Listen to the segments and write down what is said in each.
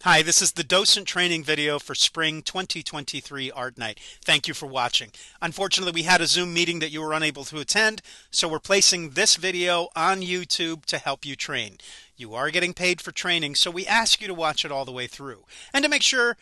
Hi, this is the docent training video for spring 2023 Art Night. Thank you for watching. Unfortunately, we had a Zoom meeting that you were unable to attend, so we're placing this video on YouTube to help you train. You are getting paid for training, so we ask you to watch it all the way through. And to make sure,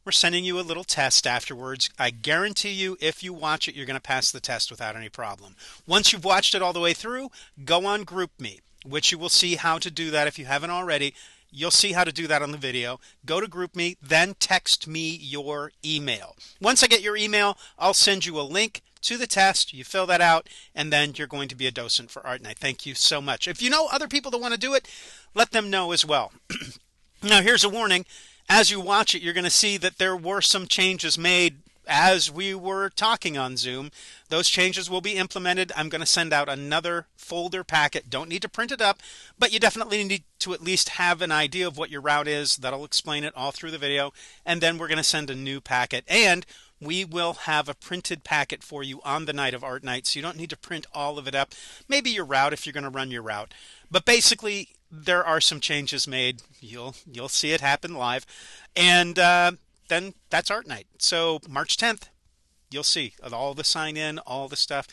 we're sending you a little test afterwards. I guarantee you, if you watch it, you're going to pass the test without any problem. Once you've watched it all the way through, go on GroupMe, which you will see how to do that if you haven't already. You'll see how to do that on the video. Go to GroupMe, then text me your email. Once I get your email, I'll send you a link to the test. You fill that out, and then you're going to be a docent for Art Night. Thank you so much. If you know other people that want to do it, let them know as well. Now, here's a warning. As you watch it, you're going to see that there were some changes made as we were talking on Zoom. Those changes will be implemented. I'm going to send out another folder packet. Don't need to print it up, but you definitely need to at least have an idea of what your route is. That'll explain it all through the video. And then we're going to send a new packet. And we will have a printed packet for you on the night of Art Night, so you don't need to print all of it up. Maybe your route if you're going to run your route. But basically, there are some changes made. You'll see it happen live. And then that's Art Night. So March 10th, you'll see all the sign in, all the stuff.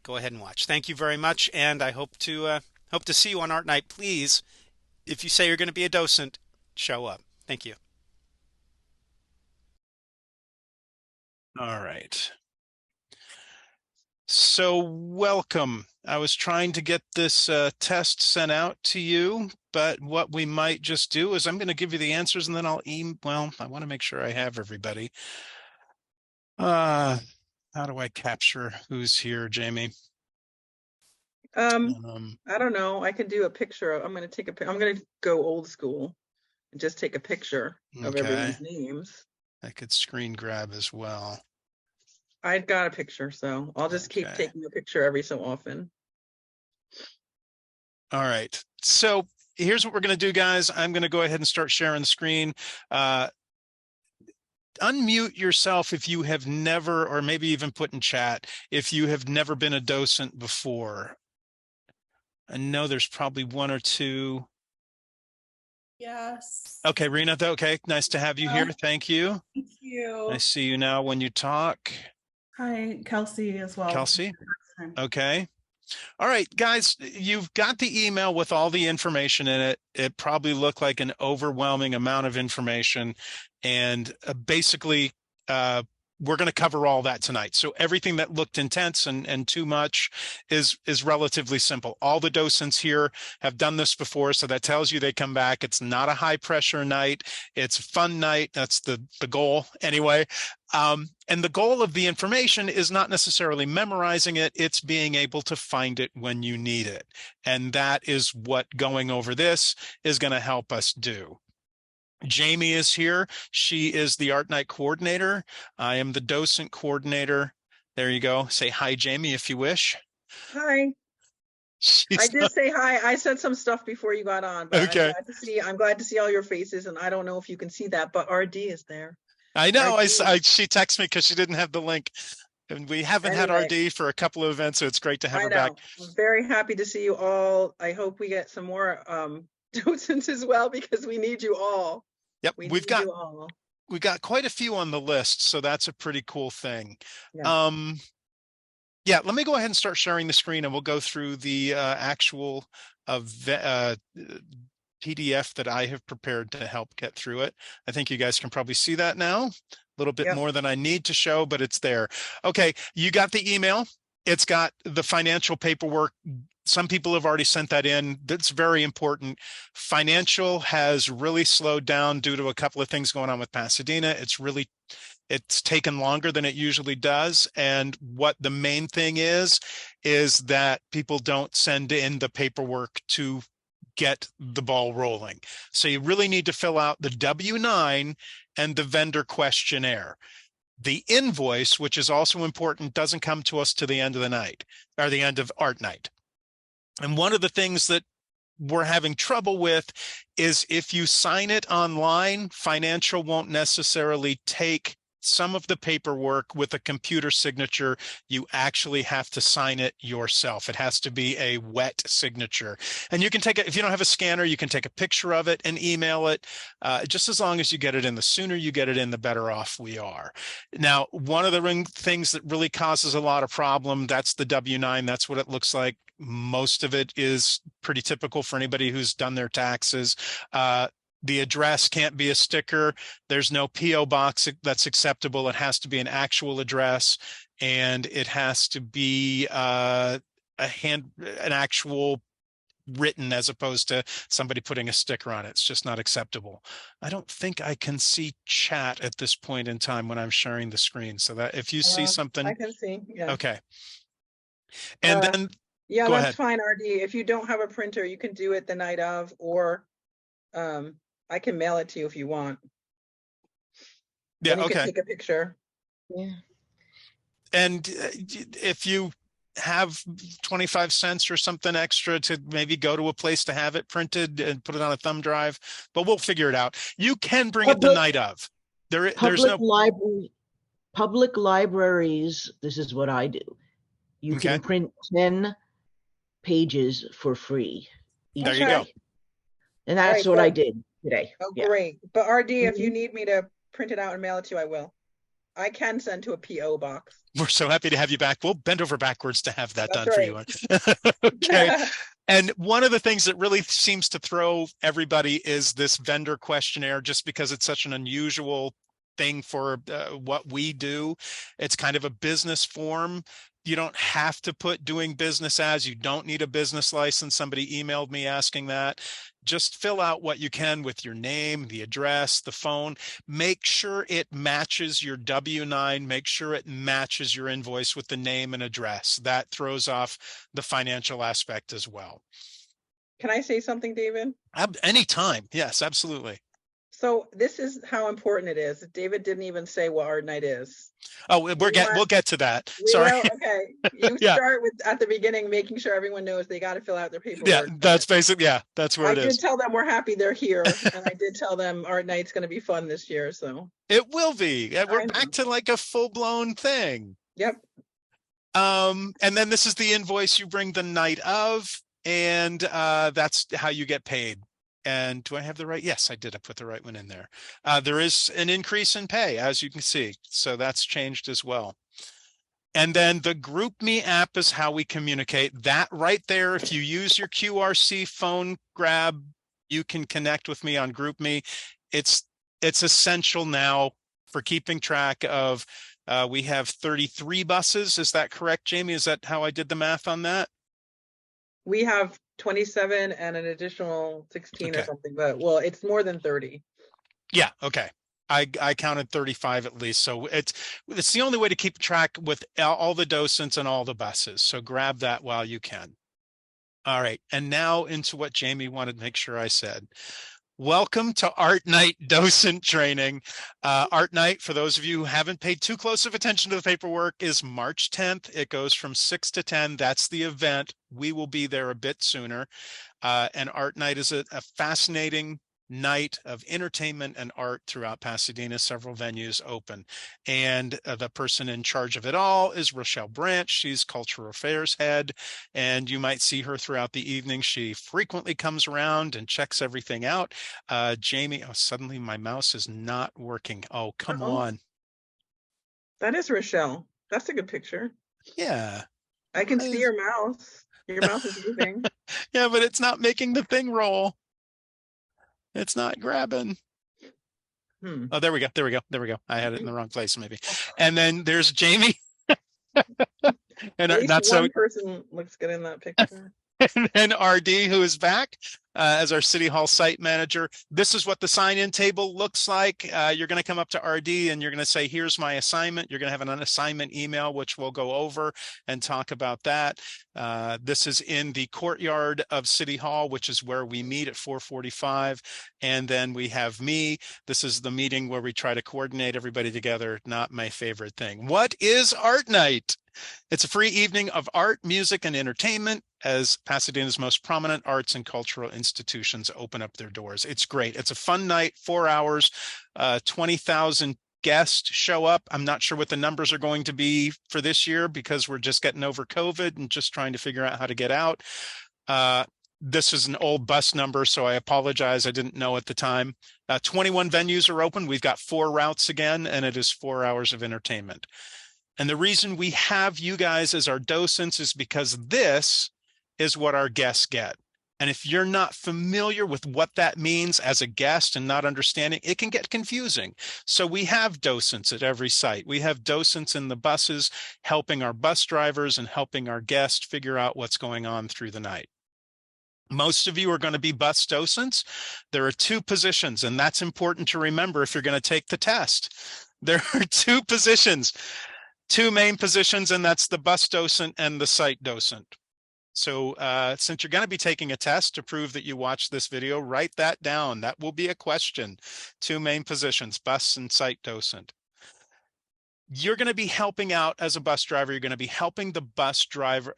Go ahead and watch. Thank you very much, and I hope to see you on Art Night. Please, if you say you're going to be a docent, show up. Thank you. All right. So welcome. I was trying to get this test sent out to you, but what we might just do is I'm going to give you the answers and then I'll well, I want to make sure I have everybody. How do I capture who's here, Jamie? I don't know. I can do a picture. I'm going to I'm going to go old school and just take a picture of Okay. everyone's names. I could screen grab as well. I got a picture, so I'll just keep taking a picture every so often. All right. So here's what we're going to do, guys. I'm going to go ahead and start sharing the screen. Unmute yourself if you have never, or maybe even put in chat, if you have never been a docent before. I know there's probably one or two. Yes. Okay, Rena, okay. Nice to have you here. Thank you. Thank you. I see you now when you talk. Hi, Kelsey as well. Kelsey? Okay. All right, guys, you've got the email with all the information in it. It probably looked like an overwhelming amount of information. And basically, we're going to cover all that tonight. So everything that looked intense and too much is relatively simple. All the docents here have done this before, so that tells you they come back. It's not a high pressure night. It's a fun night. That's the goal anyway. And the goal of the information is not necessarily memorizing it. It's being able to find it when you need it. And that is what going over this is going to help us do. Jamie is here. She is the Art Night coordinator. I am the docent coordinator. There you go. Say hi, Jamie, if you wish. Hi. I did say hi. I said some stuff before you got on, but okay. I'm glad to see all your faces, and I don't know if you can see that, but RD is there. I know. She texted me because she didn't have the link. And we haven't had RD for a couple of events, so it's great to have her back. I'm very happy to see you all. I hope we get some more docents as well, because we need you all. Yep, we've got quite a few on the list, so that's a pretty cool thing. Yeah, let me go ahead and start sharing the screen, and we'll go through the actual PDF that I have prepared to help get through it. I think you guys can probably see that now. A little bit more than I need to show, but it's there. Okay, you got the email. It's got the financial paperwork. Some people have already sent that in. That's very important. Financial has really slowed down due to a couple of things going on with Pasadena. It's taken longer than it usually does. And what the main thing is that people don't send in the paperwork to get the ball rolling. So you really need to fill out the W-9 and the vendor questionnaire. The invoice, which is also important, doesn't come to us to the end of the night, or the end of Art Night. And one of the things that we're having trouble with is if you sign it online, financial won't necessarily take some of the paperwork with a computer signature, you actually have to sign it yourself. It has to be a wet signature. And you can take it, if you don't have a scanner, you can take a picture of it and email it, just as long as you get it in. The sooner you get it in, the better off we are. Now, one of the things that really causes a lot of problem, that's the W-9. That's what it looks like. Most of it is pretty typical for anybody who's done their taxes. The address can't be a sticker. There's no PO box that's acceptable. It has to be an actual address, and it has to be an actual written, as opposed to somebody putting a sticker on it. It's just not acceptable. I don't think I can see chat at this point in time when I'm sharing the screen. So that if you see something, I can see. Yeah. Okay. And then yeah, go that's ahead. fine, RD. If you don't have a printer, you can do it the night of, or I can mail it to you if you want. Yeah, then you okay. can take a picture. Yeah. And if you have 25 cents or something extra to maybe go to a place to have it printed and put it on a thumb drive, but we'll figure it out. You can bring it the night of. There's no public libraries. This is what I do. You can print 10 pages for free. There you go. And that's what I did today. Oh, great. But RD, if you need me to print it out and mail it to you, I will. I can send to a PO box. We're so happy to have you back. We'll bend over backwards to have that done right. for you. Okay. And one of the things that really seems to throw everybody is this vendor questionnaire, just because it's such an unusual thing for what we do. It's kind of a business form. You don't have to put doing business as. You don't need a business license. Somebody emailed me asking that. Just fill out what you can with your name, the address, the phone. Make sure it matches your W-9. Make sure it matches your invoice with the name and address. That throws off the financial aspect as well. Can I say something, David? Anytime. Yes, absolutely. So this is how important it is. David didn't even say what ArtNight is. Oh, we'll get to that. Sorry. Okay. You start with at the beginning, making sure everyone knows they got to fill out their paperwork. Yeah, that's basically, that's where it is. I did tell them we're happy they're here, and I did tell them ArtNight's going to be fun this year. So it will be. We're back to like a full-blown thing. Yep. And then this is the invoice you bring the night of, and that's how you get paid. And do I have the right? Yes, I did. I put the right one in there. There is an increase in pay, as you can see. So that's changed as well. And then the GroupMe app is how we communicate. That right there, if you use your QRC phone grab, you can connect with me on GroupMe. It's essential now for keeping track of, we have 33 buses. Is that correct, Jamie? Is that how I did the math on that? We have 27 and an additional 16 or something, but well, it's more than 30. Yeah, okay. I counted 35 at least. So it's the only way to keep track with all the docents and all the buses. So grab that while you can. All right. And now into what Jamie wanted to make sure I said. Welcome to ArtNight Docent Training. ArtNight, for those of you who haven't paid too close of attention to the paperwork, is March 10th. It goes from 6 to 10. That's the event. We will be there a bit sooner. And ArtNight is a fascinating night of entertainment and art throughout Pasadena, several venues open. And the person in charge of it all is Rochelle Branch. She's cultural affairs head, and you might see her throughout the evening. She frequently comes around and checks everything out. Jamie, suddenly my mouse is not working. Oh, come on. That is Rochelle. That's a good picture. Yeah. I can see your mouse. Your mouse is moving. Yeah, but it's not making the thing roll. It's not grabbing. Oh, there we go. There we go. There we go. I had it in the wrong place, maybe. And then there's Jamie. And at least not one so person looks good in that picture. And then RD, who is back as our City Hall site manager. This is what the sign-in table looks like. You're going to come up to RD and you're going to say, here's my assignment. You're going to have an assignment email, which we'll go over and talk about that. This is in the courtyard of City Hall, which is where we meet at 4:45. And then we have me. This is the meeting where we try to coordinate everybody together. Not my favorite thing. What is Art Night? It's a free evening of art, music, and entertainment as Pasadena's most prominent arts and cultural institutions open up their doors. It's great. It's a fun night, 4 hours, 20,000 guests show up. I'm not sure what the numbers are going to be for this year because we're just getting over COVID and just trying to figure out how to get out. This is an old bus number, so I apologize. I didn't know at the time. 21 venues are open. We've got 4 routes again, and it is 4 hours of entertainment. And the reason we have you guys as our docents is because this is what our guests get. And if you're not familiar with what that means as a guest and not understanding, it can get confusing. So we have docents at every site. We have docents in the buses helping our bus drivers and helping our guests figure out what's going on through the night. Most of you are going to be bus docents. There are 2 positions, and that's important to remember if you're going to take the test. There are 2 positions, 2 main positions, and that's the bus docent and the site docent. So since you're going to be taking a test to prove that you watched this video, write that down. That will be a question. 2 main positions, bus and site docent. You're going to be helping out as a bus driver. You're going to be helping the bus driver.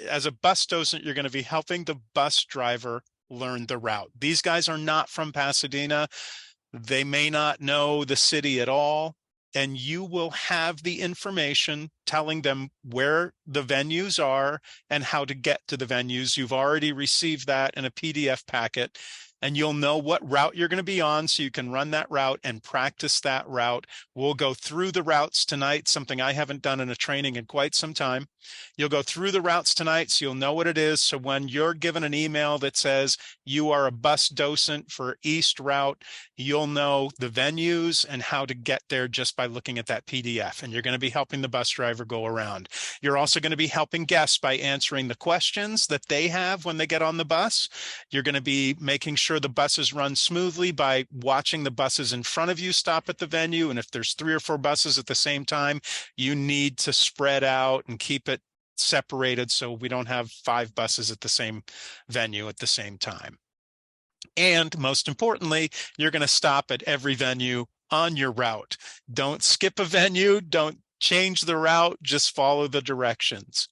As a bus docent, you're going to be helping the bus driver learn the route. These guys are not from Pasadena. They may not know the city at all. And you will have the information telling them where the venues are and how to get to the venues. You've already received that in a PDF packet, and you'll know what route you're going to be on so you can run that route and practice that route. We'll go through the routes tonight, something I haven't done in a training in quite some time. You'll go through the routes tonight so you'll know what it is. So when you're given an email that says you are a bus docent for East Route, you'll know the venues and how to get there just by looking at that PDF. And you're going to be helping the bus driver go around. You're also going to be helping guests by answering the questions that they have when they get on the bus. You're going to be making sure the buses run smoothly by watching the buses in front of you stop at the venue. And if there's 3 or 4 buses at the same time, you need to spread out and keep it separated so we don't have 5 buses at the same venue at the same time. And most importantly, you're going to stop at every venue on your route. Don't skip a venue. Don't change the route. Just follow the directions.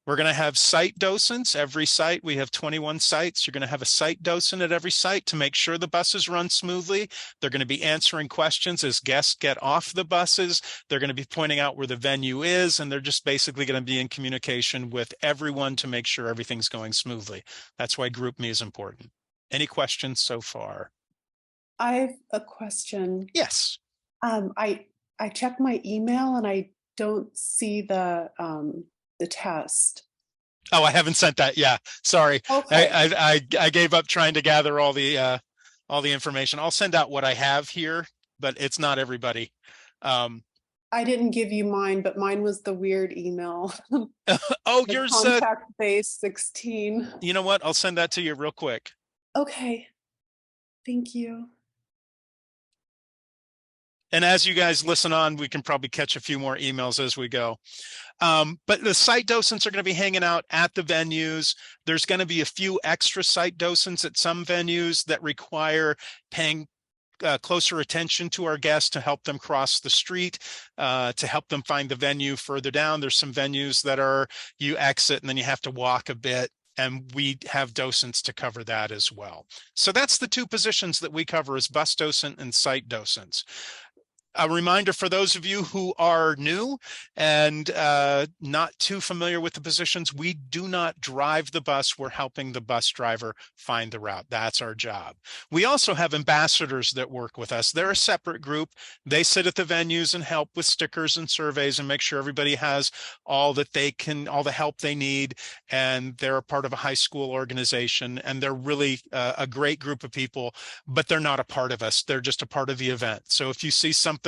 We're going to have site docents. Every site, we have 21 sites. You're going to have a site docent at every site to make sure the buses run smoothly. They're going to be answering questions as guests get off the buses. They're going to be pointing out where the venue is, and they're just basically going to be in communication with everyone to make sure everything's going smoothly. That's why GroupMe is important. Any questions so far? I have a question. Yes. I checked my email and I don't see the test. Oh, I haven't sent that. Yeah, sorry. Okay. I gave up trying to gather all the information. I'll send out what I have here, but it's not everybody. I didn't give you mine, but mine was the weird email. Oh, yours. Contact base 16. You know what? I'll send that to you real quick. Okay. Thank you. And as you guys listen on, we can probably catch a few more emails as we go. But the site docents are going to be hanging out at the venues. There's going to be a few extra site docents at some venues that require paying closer attention to our guests to help them cross the street, to help them find the venue further down. There's some venues that are you exit and then you have to walk a bit. And we have docents to cover that as well. So that's the 2 positions that we cover as bus docent and site docents. A reminder for those of you who are new and not too familiar with the positions, we do not drive the bus. We're helping the bus driver find the route. That's our job. We also have ambassadors that work with us. They're a separate group. They sit at the venues and help with stickers and surveys and make sure everybody has all that they can, all the help they need. And they're a part of a high school organization. And they're really a great group of people, but they're not a part of us. They're just a part of the event. So if you see something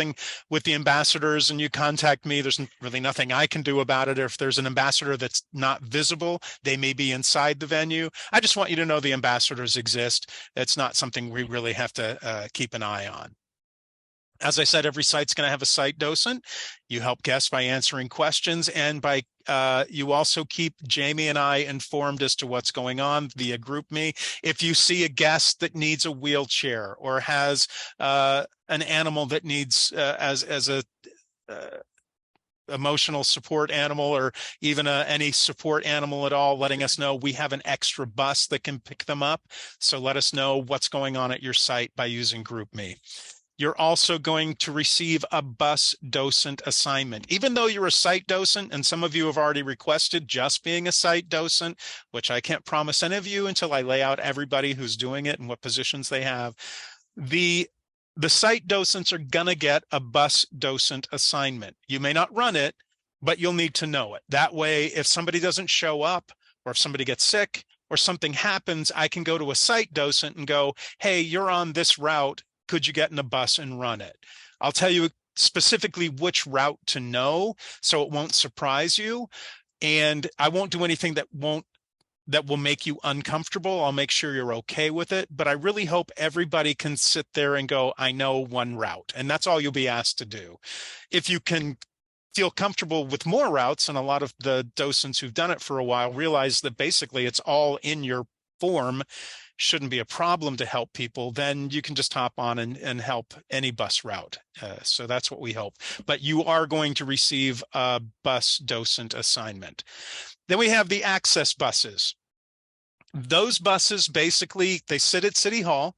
with the ambassadors and you contact me, there's really nothing I can do about it. Or if there's an ambassador that's not visible, they may be inside the venue. I just want you to know the ambassadors exist. It's not something we really have to keep an eye on. As I said, every site's going to have a site docent. You help guests by answering questions, and by you also keep Jamie and I informed as to what's going on via GroupMe. If you see a guest that needs a wheelchair or has an animal that needs as a emotional support animal, or even any support animal at all, letting us know. We have an extra bus that can pick them up. So let us know what's going on at your site by using GroupMe. You're also going to receive a bus docent assignment. Even though you're a site docent, and some of you have already requested just being a site docent, which I can't promise any of you until I lay out everybody who's doing it and what positions they have, the site docents are going to get a bus docent assignment. You may not run it, but you'll need to know it. That way, if somebody doesn't show up, or if somebody gets sick, or something happens, I can go to a site docent and go, hey, you're on this route. Could you get in a bus and run it? I'll tell you specifically which route to know, so it won't surprise you. And I won't do anything that will make you uncomfortable. I'll make sure you're okay with it. But I really hope everybody can sit there and go, I know one route. And that's all you'll be asked to do. If you can feel comfortable with more routes, and a lot of the docents who've done it for a while realize that basically it's all in your form, shouldn't be a problem to help people, then you can just hop on and help any bus route. So that's what we hope. But you are going to receive a bus docent assignment. Then we have the access buses. Those buses, basically, they sit at City Hall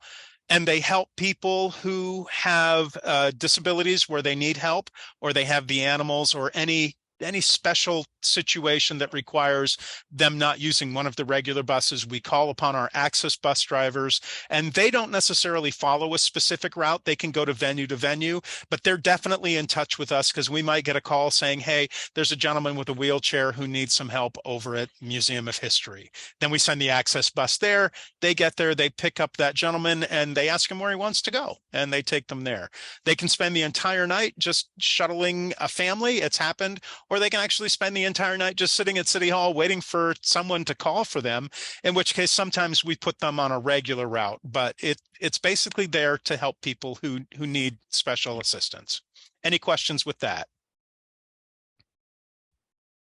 and they help people who have disabilities where they need help, or they have the animals, or any special situation that requires them not using one of the regular buses. We call upon our access bus drivers, and they don't necessarily follow a specific route. They can go to venue, but they're definitely in touch with us, because we might get a call saying, hey, there's a gentleman with a wheelchair who needs some help over at Museum of History. Then we send the access bus there. They get there, they pick up that gentleman, and they ask him where he wants to go, and they take them there. They can spend the entire night just shuttling a family. It's happened. Or they can actually spend the entire night just sitting at City Hall waiting for someone to call for them, in which case sometimes we put them on a regular route. But it's basically there to help people who need special assistance. Any questions with that?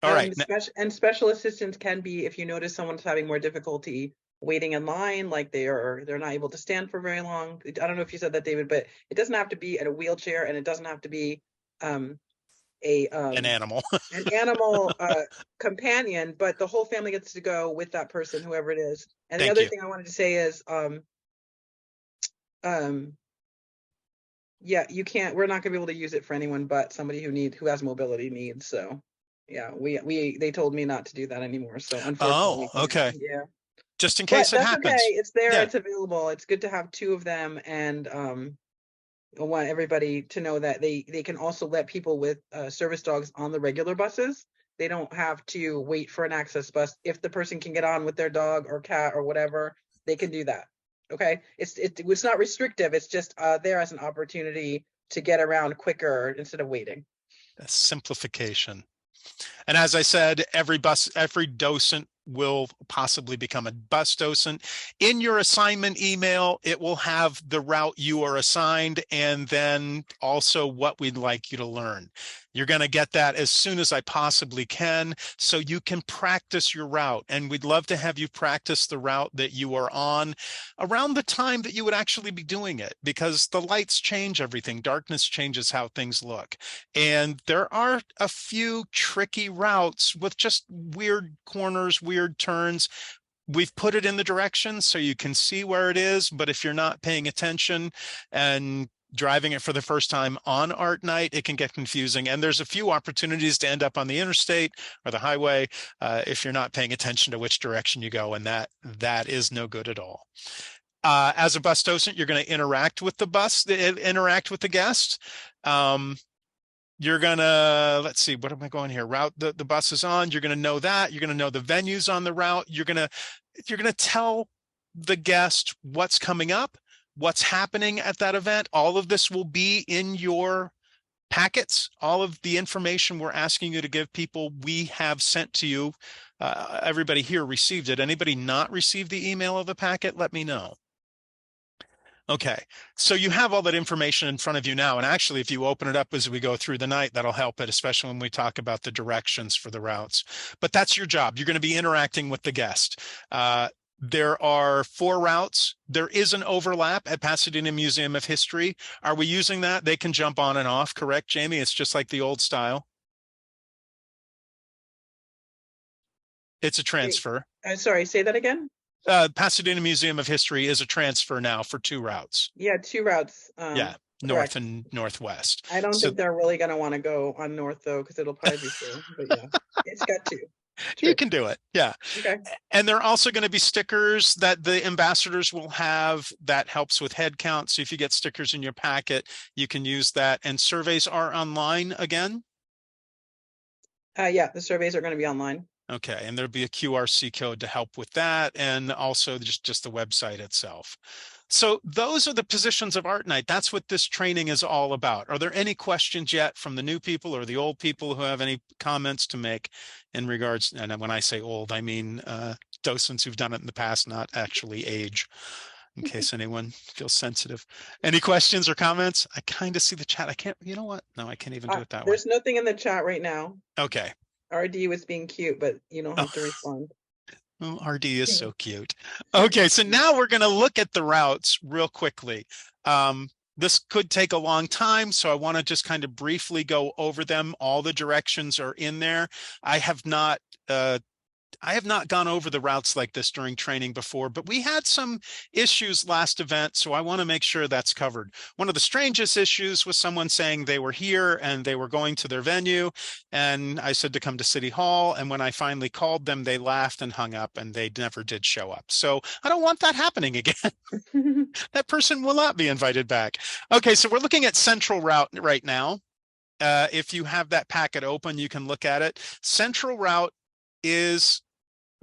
All right. And special assistance can be if you notice someone's having more difficulty waiting in line, like they're not able to stand for very long. I don't know if you said that, David, but it doesn't have to be in a wheelchair, and it doesn't have to be an animal companion, but the whole family gets to go with that person, whoever it is. And the other thing I wanted to say is yeah, we're not gonna be able to use it for anyone but somebody who has mobility needs. So yeah, they told me not to do that anymore, so unfortunately. Okay. Yeah, just in case it happens. Okay, it's there. Yeah. It's available. It's good to have two of them, and I want everybody to know that they can also let people with service dogs on the regular buses. They don't have to wait for an access bus. If the person can get on with their dog or cat or whatever, they can do that. Okay, it's not restrictive. It's just there as an opportunity to get around quicker instead of waiting. That's simplification. And as I said, every docent will possibly become a bus docent. In your assignment email, it will have the route you are assigned, and then also what we'd like you to learn. You're going to get that as soon as I possibly can, so you can practice your route. And we'd love to have you practice the route that you are on around the time that you would actually be doing it, because the lights change everything. Darkness changes how things look. And there are a few tricky routes with just weird corners, weird turns. We've put it in the directions so you can see where it is, but if you're not paying attention and driving it for the first time on Art Night, it can get confusing. And there's a few opportunities to end up on the interstate or the highway if you're not paying attention to which direction you go, and that is no good at all. As a bus docent, you're going to interact with the bus, interact with the guest. You're gonna, let's see, what am I going here? Route the bus is on. You're gonna know that. You're gonna know the venues on the route. You're gonna tell the guest what's coming up, what's happening at that event. All of this will be in your packets. All of the information we're asking you to give people, we have sent to you. Everybody here received it. Anybody not received the email of the packet, let me know. Okay, so you have all that information in front of you now. And actually, if you open it up as we go through the night, that'll help it, especially when we talk about the directions for the routes. But that's your job. You're going to be interacting with the guest. There are 4 routes. There is an overlap at Pasadena Museum of History. Are we using that? They can jump on and off, correct, Jamie? It's just like the old style. It's a transfer. Sorry, say that again. Pasadena Museum of History is a transfer now for 2 routes. Yeah, 2 routes. Yeah, north Correct. and northwest. I don't So think they're really going to want to go on north though, because it'll probably be full. But yeah, it's got 2. you can do it. Yeah. Okay. And there are also going to be stickers that the ambassadors will have that helps with head count. So if you get stickers in your packet, you can use that. And surveys are online again. Yeah, the surveys are going to be online. Okay, and there'll be a QRC code to help with that, and also just the website itself. So those are the positions of ArtNight. That's what this training is all about. Are there any questions yet from the new people or the old people who have any comments to make in regards, and when I say old, I mean docents who've done it in the past, not actually age, in case anyone feels sensitive. Any questions or comments? I kind of see the chat. I can't, you know what? No, I can't even do it that way. There's nothing in the chat right now. Okay. RD was being cute, but you don't have to respond. Oh, RD is so cute. Okay, so now we're going to look at the routes real quickly. This could take a long time, so I want to just kind of briefly go over them. All the directions are in there. I have not gone over the routes like this during training before, but we had some issues last event, so I want to make sure that's covered. One of the strangest issues was someone saying they were here and they were going to their venue, and I said to come to City Hall, and when I finally called them, they laughed and hung up, and they never did show up. So I don't want that happening again. That person will not be invited back. Okay, so we're looking at Central Route right now. If you have that packet open, you can look at it. Central Route is,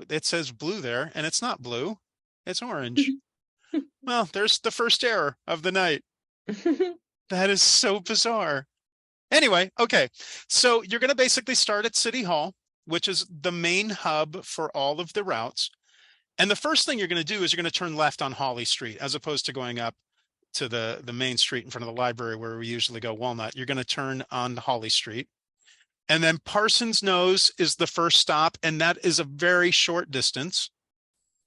it says blue there, and it's not blue, it's orange. Well, there's the first error of the night. That is so bizarre. Anyway, okay, so you're going to basically start at City Hall, which is the main hub for all of the routes. And the first thing you're going to do is you're going to turn left on Holly Street, as opposed to going up to the main street in front of the library where we usually go Walnut. You're going to turn on Holly Street. And then Parsons Nose is the first stop, and that is a very short distance.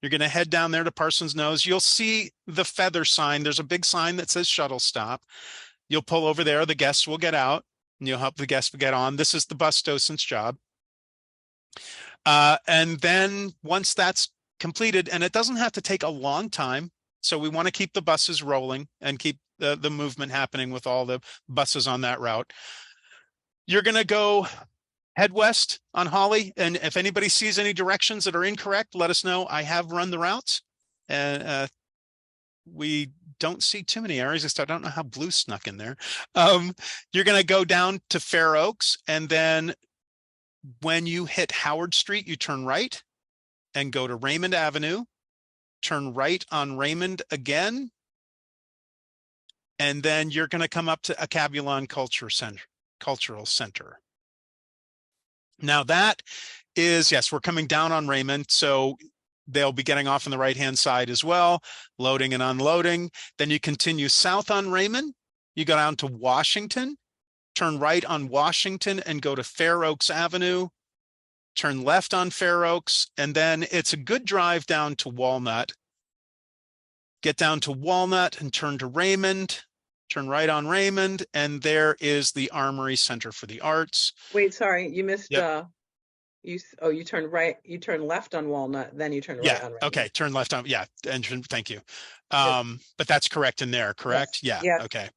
You're going to head down there to Parsons Nose. You'll see the feather sign. There's a big sign that says shuttle stop. You'll pull over there. The guests will get out, and you'll help the guests get on. This is the bus docent's job. And then once that's completed, and it doesn't have to take a long time, so we want to keep the buses rolling and keep the movement happening with all the buses on that route. You're going to go head west on Holly, and if anybody sees any directions that are incorrect, let us know. I have run the routes, and we don't see too many areas. I don't know how blue snuck in there. You're going to go down to Fair Oaks, and then when you hit Howard Street, you turn right and go to Raymond Avenue, turn right on Raymond again, and then you're going to come up to Acabulon Cultural Center. Now that is, yes, we're coming down on Raymond, so they'll be getting off on the right-hand side as well, loading and unloading. Then you continue south on Raymond, you go down to Washington, turn right on Washington and go to Fair Oaks Avenue, turn left on Fair Oaks, and then it's a good drive down to Walnut. Get down to Walnut and turn to Raymond, turn right on Raymond, and there is the Armory Center for the Arts. Wait, sorry, you missed, Yep. you turn right, you turn left on Walnut, then you turn right on Raymond. Okay, turn left on, and thank you. But that's correct in there, correct? Yes. Yeah, okay.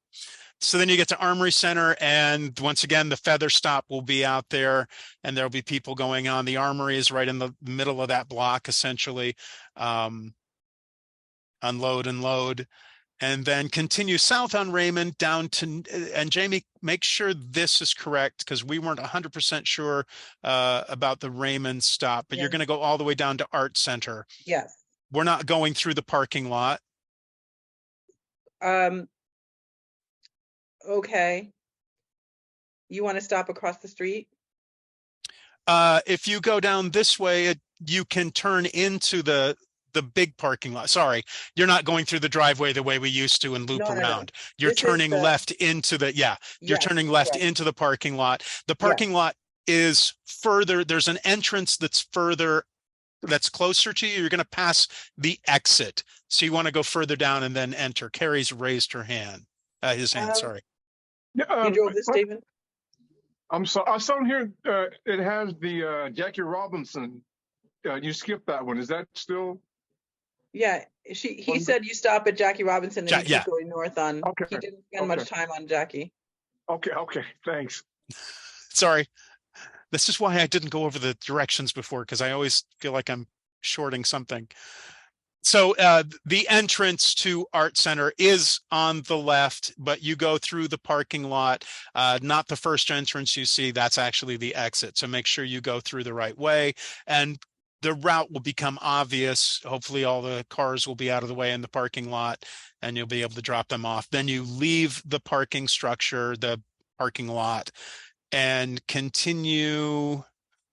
So then you get to Armory Center, and once again, the feather stop will be out there, and there'll be people going on. The Armory is right in the middle of that block, essentially. Unload and load, and then continue south on Raymond down to, and Jamie, make sure this is correct, because we weren't 100% sure about the Raymond stop, but you're going to go all the way down to Art Center. Yes. We're not going through the parking lot. Okay. You want to stop across the street? If you go down this way, you can turn into the big parking lot. Sorry, you're not going through the driveway the way we used to and loop around. No. You're this turning left into the, you're turning left into the parking lot. The parking lot is further. There's an entrance that's further, that's closer to you. You're going to pass the exit. So you want to go further down and then enter. Carrie's raised her hand, his hand, sorry. You drove this, Stephen? I'm sorry. I saw here it has the Jackie Robinson. You skipped that one. Is that still? Yeah, he On- said you stop at Jackie Robinson and you Yeah. keep going north on. Okay, He didn't spend much time on Jackie. Okay, thanks. Sorry. This is why I didn't go over the directions before, because I always feel like I'm shorting something. So the entrance to Art Center is on the left, but you go through the parking lot, not the first entrance you see. That's actually the exit. So make sure you go through the right way, and the route will become obvious. Hopefully all the cars will be out of the way in the parking lot and you'll be able to drop them off. Then you leave the parking structure, the parking lot, and continue,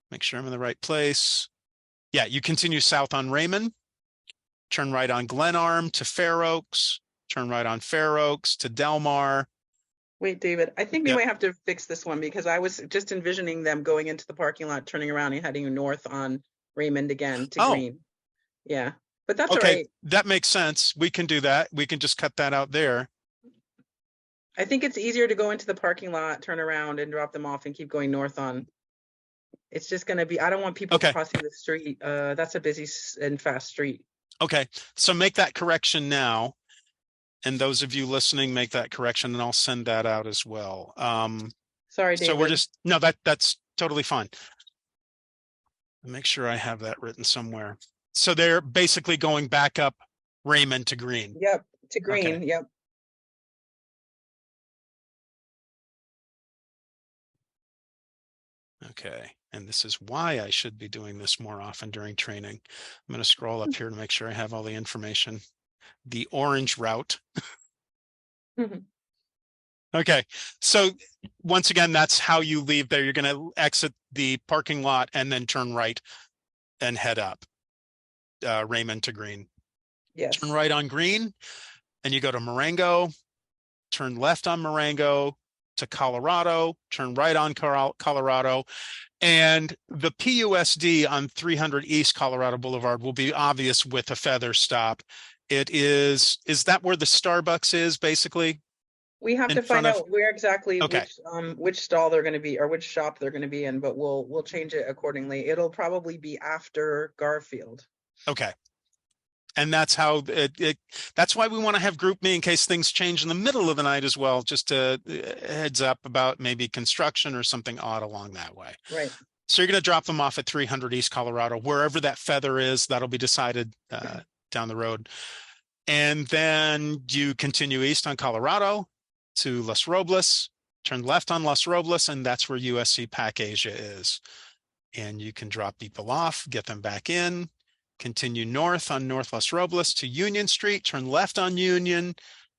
make sure I'm in the right place. Yeah, you continue south on Raymond, turn right on Glenarm to Fair Oaks, turn right on Fair Oaks to Delmar. Wait, David, I think we Yep. might have to fix this one because I was just envisioning them going into the parking lot, turning around and heading north on Raymond again to Green. Yeah, but that's all right. That makes sense. We can do that. We can just cut that out there. I think it's easier to go into the parking lot, turn around and drop them off and keep going north on. It's just going to be, I don't want people crossing the street. That's a busy and fast street. Okay, so make that correction now. And those of you listening, make that correction and I'll send that out as well. Sorry, David. So we're just, no, that's totally fine. Make sure I have that written somewhere. So they're basically going back up Raymond to Green. Yep, to Green, Okay. yep. Okay, and this is why I should be doing this more often during training. I'm going to scroll up here to make sure I have all the information. The orange route. Okay, so once again, that's how you leave there. You're going to exit the parking lot and then turn right and head up Raymond to Green. Yes. Turn right on Green and you go to Marengo, turn left on Marengo to Colorado, turn right on Colorado, and the PUSD on 300 East Colorado Boulevard will be obvious with a feather stop. It is that where the Starbucks is basically? We have to find out where exactly which stall they're going to be or which shop they're going to be in, but we'll change it accordingly. It'll probably be after Garfield. Okay. And that's how that's why we want to have Group Me in case things change in the middle of the night as well, just to heads up about maybe construction or something odd along that way. Right. So you're going to drop them off at 300 East Colorado, wherever that feather is. That'll be decided down the road. And then you continue east on Colorado to Los Robles, turn left on Los Robles, and that's where USC Pac Asia is. And you can drop people off, get them back in. Continue north on North Los Robles to Union Street, turn left on Union,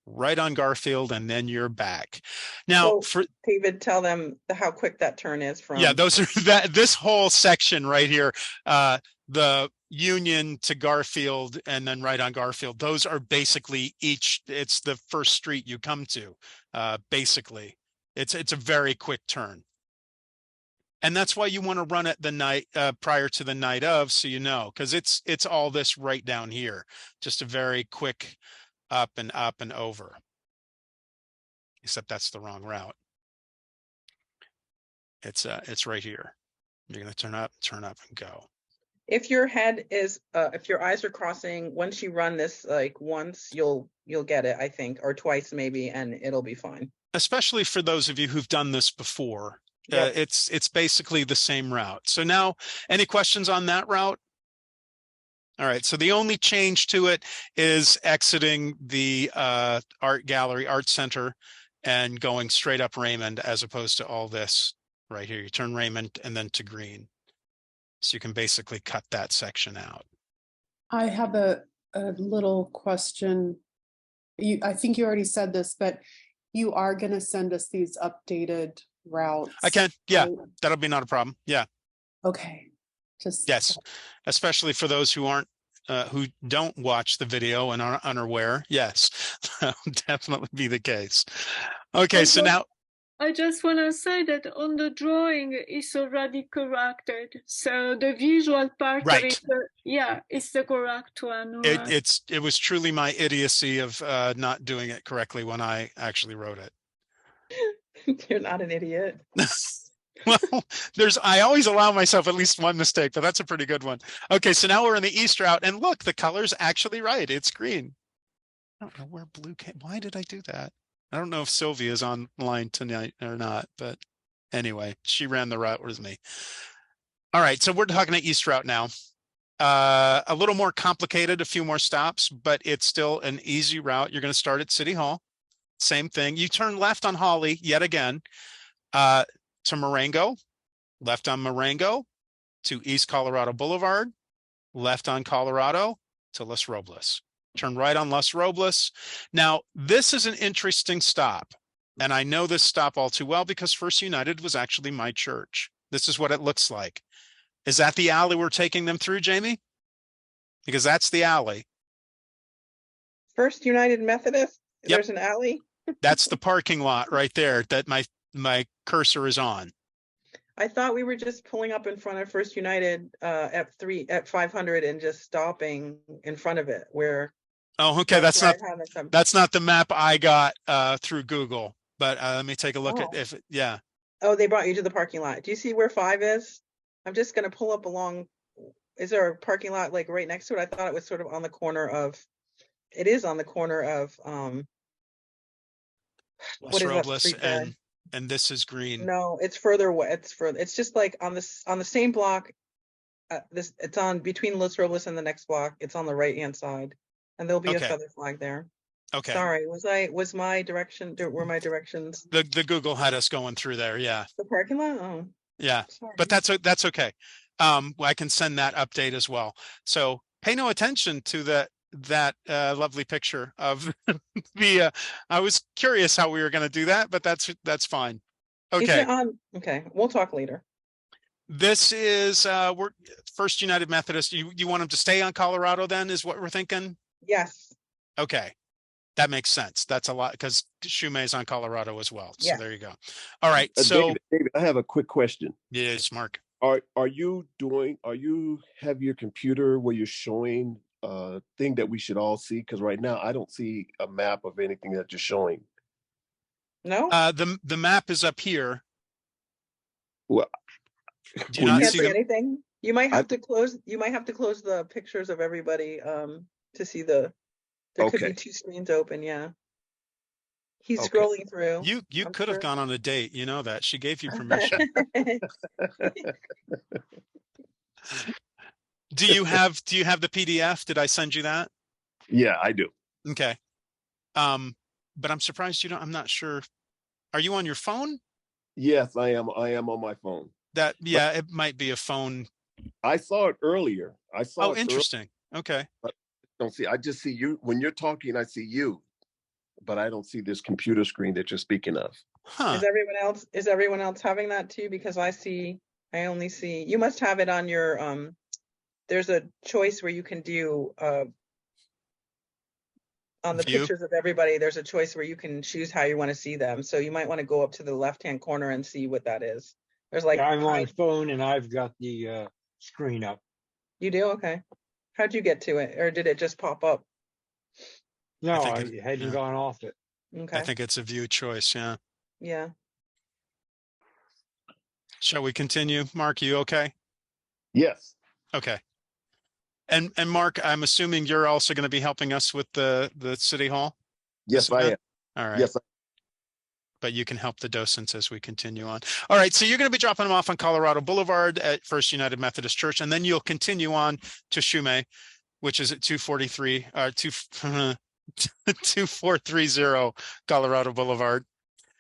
right on Garfield, and then you're back. Now, for David, tell them how quick that turn is from. Yeah, those are this whole section right here, the Union to Garfield and then right on Garfield. Those are basically it's the first street you come to. Basically, it's a very quick turn. And that's why you want to run it the night prior to the night of, so you know, because it's all this right down here, just a very quick up and over. Except that's the wrong route. It's right here. You're going to turn up and go. If your head is, if your eyes are crossing, once you run this like once, you'll get it, I think, or twice maybe, and it'll be fine. Especially for those of you who've done this before. Yep. It's basically the same route. So now, any questions on that route? All right, so the only change to it is exiting the art gallery, art center, and going straight up Raymond as opposed to all this right here. You turn Raymond and then to Green. So you can basically cut that section out. I have a little question. I think you already said this, but you are going to send us these updated routes. I can, yeah, that'll be not a problem. Yeah. Okay. Yes, especially for those who aren't who don't watch the video and are unaware. Yes, that'll definitely be the case. Okay, so now I just want to say that on the drawing is already corrected, so the visual part of it, it's the correct one. It was truly my idiocy of not doing it correctly when I actually wrote it. You're not an idiot. Well, I always allow myself at least one mistake, but that's a pretty good one. Okay, so now we're in the east route, and look, the color's actually right. It's green. I don't know where blue came. Why did I do that? I don't know if Sylvia's online tonight or not, but anyway, she ran the route with me. All right, so we're talking at east route now. A little more complicated, a few more stops, but it's still an easy route. You're going to start at City Hall. Same thing. You turn left on Holly yet again. To Marengo, left on Marengo, to East Colorado Boulevard, left on Colorado to Los Robles. Turn right on Los Robles. Now, this is an interesting stop, and I know this stop all too well because First United was actually my church. This is what it looks like. Is that the alley we're taking them through, Jamie? Because that's the alley. First United Methodist? Yep. There's an alley? That's the parking lot right there that my cursor is on. I thought we were just pulling up in front of First United at 500 and just stopping in front of it where. Oh, okay. That's not the map I got through Google, but let me take a look at yeah. Oh, they brought you to the parking lot. Do you see where 5 is? I'm just going to pull up along. Is there a parking lot like right next to it? I thought it was sort of on the corner of, it is on the corner of, Los Robles and this is green. No, it's further away. It's just like on the same block. It's on between Los Robles and the next block. It's on the right hand side, and there'll be a feather flag there. Okay. Sorry, were my directions? The Google had us going through there. Yeah. The parking lot. Oh. Yeah, sorry. But that's okay. I can send that update as well. So pay no attention to that lovely picture of the I was curious how we were going to do that, but that's fine. Okay. Okay, we'll talk later. This is we're First United Methodist. You want them to stay on Colorado then is what we're thinking? Yes. Okay. That makes sense. That's a lot because Shumei's on Colorado as well. So yeah. There you go. All right. So David, I have a quick question. Yes, Mark. Have your computer where you're showing thing that we should all see? Because right now I don't see a map of anything that you're showing. No. The map is up here. Well, do you not see anything? You might have to close. You might have to close the pictures of everybody to see the. There could be 2 screens open. Yeah. He's scrolling through. You could have gone on a date. You know that she gave you permission. Do you have the PDF? Did I send you that? Yeah, I do. Okay. But I'm surprised you don't. I'm not sure. Are you on your phone? Yes, I am. I am on my phone. It might be a phone. I saw it earlier. Oh, interesting. Okay. But don't see. I just see you when you're talking. I see you, but I don't see this computer screen that you're speaking of. Huh. Is everyone else having that too? Because I only see. You must have it on your. There's a choice where you can do. On the pictures of everybody, there's a choice where you can choose how you want to see them. So you might want to go up to the left-hand corner and see what that is. There's like I'm on phone and I've got the screen up. You do? Okay. How'd you get to it? Or did it just pop up? No, I hadn't gone off it. Okay. I think it's a view choice, yeah. Yeah. Shall we continue? Mark, you okay? Yes. Okay. And Mark, I'm assuming you're also going to be helping us with the City Hall? Yes, I am. All right. Yes. But you can help the docents as we continue on. All right, so you're going to be dropping them off on Colorado Boulevard at First United Methodist Church, and then you'll continue on to Shumei, which is at 2430 Colorado Boulevard.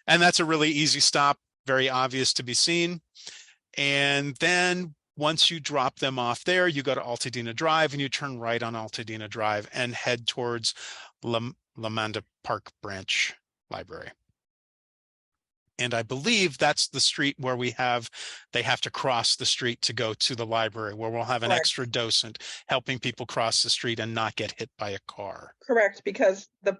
And that's a really easy stop, very obvious to be seen. And then once you drop them off there, you go to Altadena Drive and you turn right on Altadena Drive and head towards Lamanda Park Branch Library. And I believe that's the street where they have to cross the street to go to the library, where we'll have an extra docent helping people cross the street and not get hit by a car. Correct, because the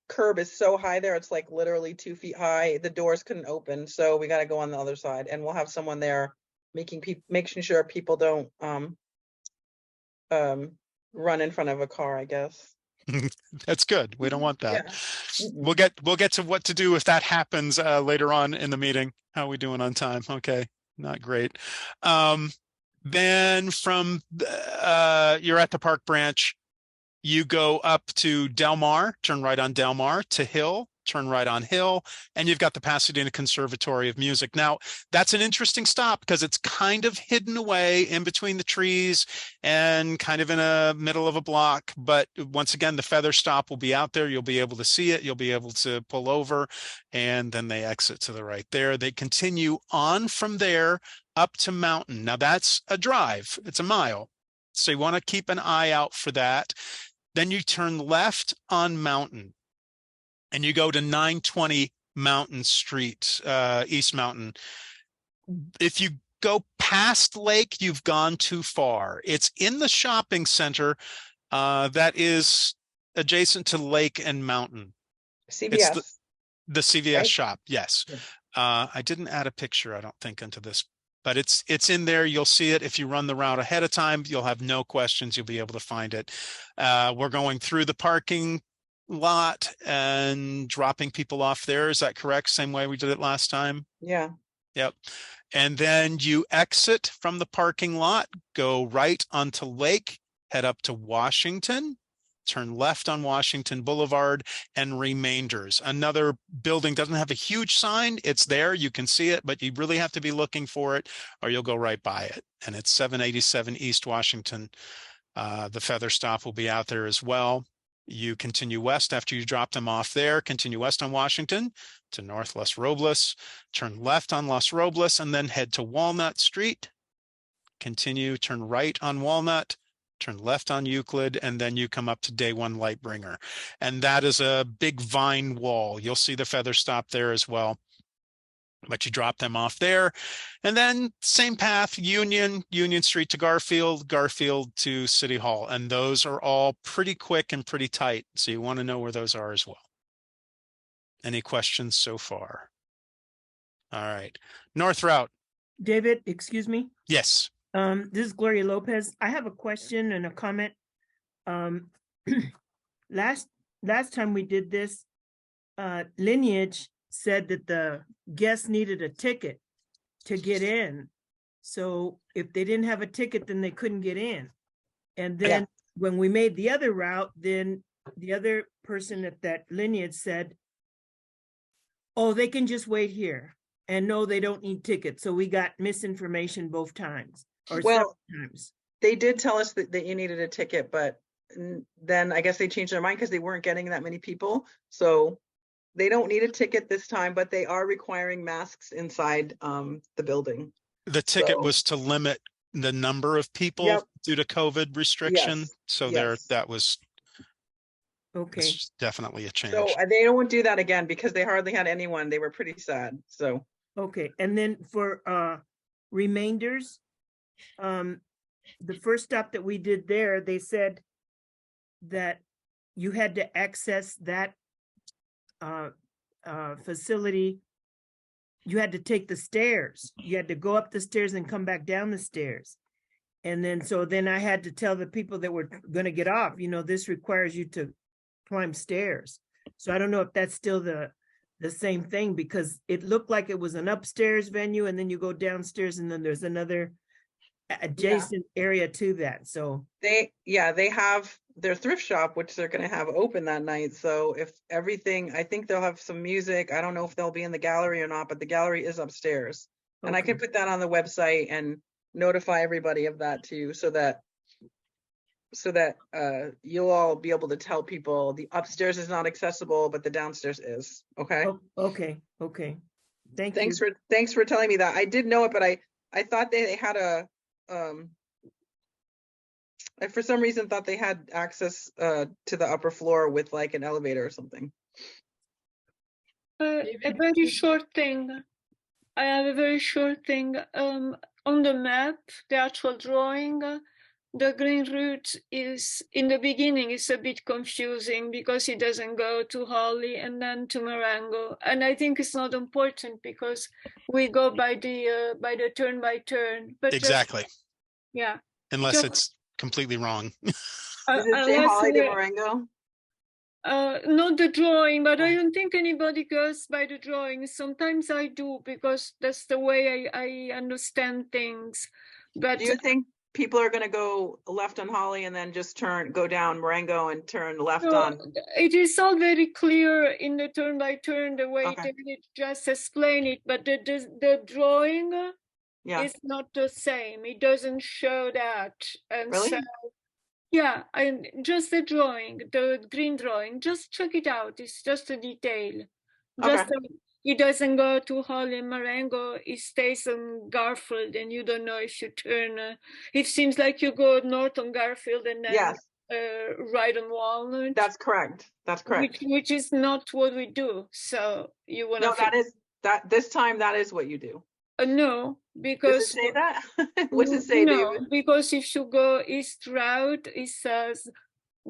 curb is so high there, it's like literally 2 feet high. The doors couldn't open, so we got to go on the other side, and we'll have someone there making sure people don't run in front of a car, I guess. That's good. We don't want that. Yeah. We'll get to what to do if that happens later on in the meeting. How are we doing on time? Okay, not great. Then from you're at the Park Branch, you go up to Del Mar, turn right on Del Mar, to Hill, turn right on Hill, and you've got the Pasadena Conservatory of Music. Now, that's an interesting stop because it's kind of hidden away in between the trees and kind of in a middle of a block. But once again, the feather stop will be out there. You'll be able to see it. You'll be able to pull over, and then they exit to the right there. They continue on from there up to Mountain. Now, that's a drive. It's a mile. So you want to keep an eye out for that. Then you turn left on Mountain, and you go to 920 Mountain Street, East Mountain. If you go past Lake, you've gone too far. It's in the shopping center that is adjacent to Lake and Mountain. CVS. It's the CVS right? shop, yes. Yeah. I didn't add a picture, I don't think, into this, but it's in there. You'll see it. If you run the route ahead of time, you'll have no questions. You'll be able to find it. We're going through the parking lot and dropping people off there. Is that correct? Same way we did it last time? Yeah. Yep. And then you exit from the parking lot, go right onto Lake, head up to Washington, turn left on Washington Boulevard, and Remainders. Another building doesn't have a huge sign. It's there. You can see it, but you really have to be looking for it or you'll go right by it. And it's 787 East Washington. The feather stop will be out there as well. You continue west after you drop them off there, continue west on Washington to North Los Robles, turn left on Los Robles, and then head to Walnut Street. Continue, turn right on Walnut, turn left on Euclid, and then you come up to Day One Lightbringer. And that is a big vine wall. You'll see the feather stop there as well. But you drop them off there. And then same path, Union Street to Garfield, Garfield to City Hall. And those are all pretty quick and pretty tight. So you want to know where those are as well. Any questions so far? All right. North Route. David, excuse me. Yes. This is Gloria Lopez. I have a question and a comment. Last time we did this, Lineage said that the guests needed a ticket to get in. So if they didn't have a ticket, then they couldn't get in. And then when we made the other route, then the other person at that Lineage said, oh, they can just wait here. And no, they don't need tickets. So we got misinformation both times. Or several times. They did tell us that you needed a ticket, but then I guess they changed their mind because they weren't getting that many people. So they don't need a ticket this time, but they are requiring masks inside the building. The ticket was to limit the number of people due to COVID restriction. Yes. So that was definitely a change. So they don't do that again because they hardly had anyone. They were pretty sad. So okay. And then for Remainders, the first stop that we did there, they said that you had to access that facility. You had to take the stairs. You had to go up the stairs and come back down the stairs. And then I had to tell the people that were going to get off, this requires you to climb stairs. So I don't know if that's still the same thing, because it looked like it was an upstairs venue and then you go downstairs and then there's another adjacent area to that. So they have their thrift shop, which they're going to have open that night. So if everything, I think they'll have some music. I don't know if they'll be in the gallery or not, but the gallery is upstairs. Okay. And I can put that on the website and notify everybody of that too, so that you'll all be able to tell people the upstairs is not accessible, but the downstairs is. Okay. Okay. Thanks for telling me that. I did know it, but I thought they had a I for some reason thought they had access to the upper floor with like an elevator or something. A very short thing. I have a very short thing. On the map, the actual drawing, the green route is, in the beginning, it's a bit confusing because it doesn't go to Holly and then to Marengo. And I think it's not important because we go by the turn by turn. But exactly. Yeah. Unless it's completely wrong. Does it say Holly to Marengo? Not the drawing, but I don't think anybody goes by the drawing. Sometimes I do because that's the way I understand things. But do you think people are going to go left on Holly and then just go down Marengo and turn left on? It is all very clear in the turn by turn, the way David just explained it, but the drawing is not the same. It doesn't show that. And really? So, yeah, and just the drawing, the green drawing, just check it out. It's just a detail. Just it doesn't go to Holly and Marengo. It stays on Garfield, and you don't know if you turn. It seems like you go north on Garfield and then right on Walnut. That's correct. That's correct. Which is not what we do. So you want to? No, that this time that is what you do. No, because does it say that? What does it say, no, David? Because if you go east route, it says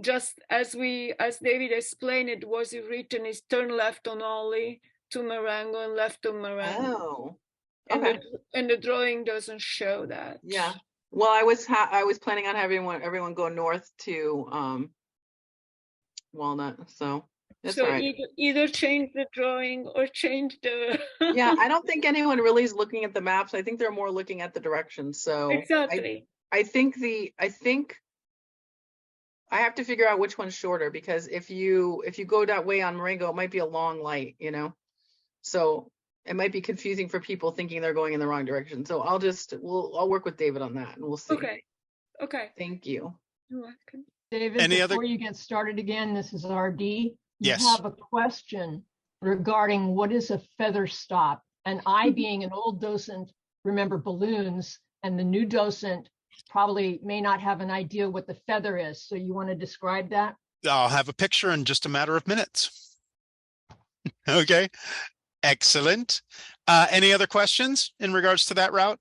just as David explained, it was written is turn left on Holly to Marengo and left on Marengo. Oh, okay. And the drawing doesn't show that. Yeah. Well, I was planning on having everyone go north to Walnut, so that's so right. Either change the drawing or change the. Yeah, I don't think anyone really is looking at the maps. I think they're more looking at the directions. So exactly. I think I have to figure out which one's shorter, because if you go that way on Marengo, it might be a long light, you know. So it might be confusing for people thinking they're going in the wrong direction. So I'll work with David on that and we'll see. Okay. Thank you. You're welcome. David, before you get started again, this is RD. Yes. You have a question regarding what is a feather stop. And I, being an old docent, remember balloons, and the new docent probably may not have an idea what the feather is. So you want to describe that? I'll have a picture in just a matter of minutes. Okay. Excellent. Any other questions in regards to that route?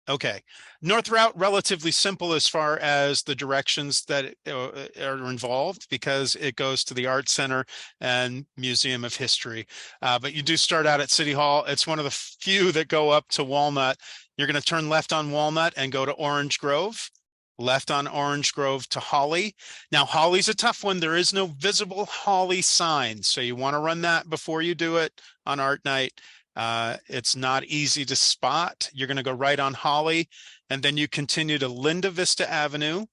Okay. North route, relatively simple as far as the directions that are involved, because it goes to the Art Center and Museum of History. But you do start out at City Hall. It's one of the few that go up to Walnut. You're going to turn left on Walnut and go to Orange Grove. Left on Orange Grove to Holly. Now, Holly's a tough one. There is no visible Holly sign, so you want to run that before you do it on Art Night. It's not easy to spot. You're going to go right on Holly, and then you continue to Linda Vista Avenue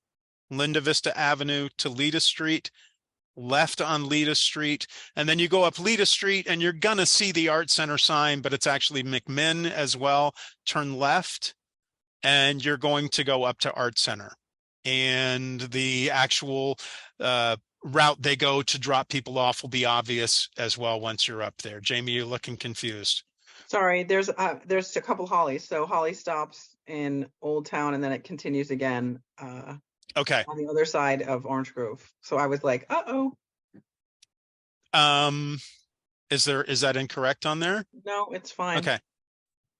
to Leda Street, left on Leda Street, and then you go up Leda Street, and you're going to see the Art Center sign, but it's actually McMinn as well. Turn left, and you're going to go up to Art Center. And the actual route they go to drop people off will be obvious as well once you're up there. Jamie, you're looking confused. Sorry, there's a couple Hollies. So Holly stops in Old Town and then it continues again okay, on the other side of Orange Grove. So I was like, is that incorrect on there? No, it's fine. Okay.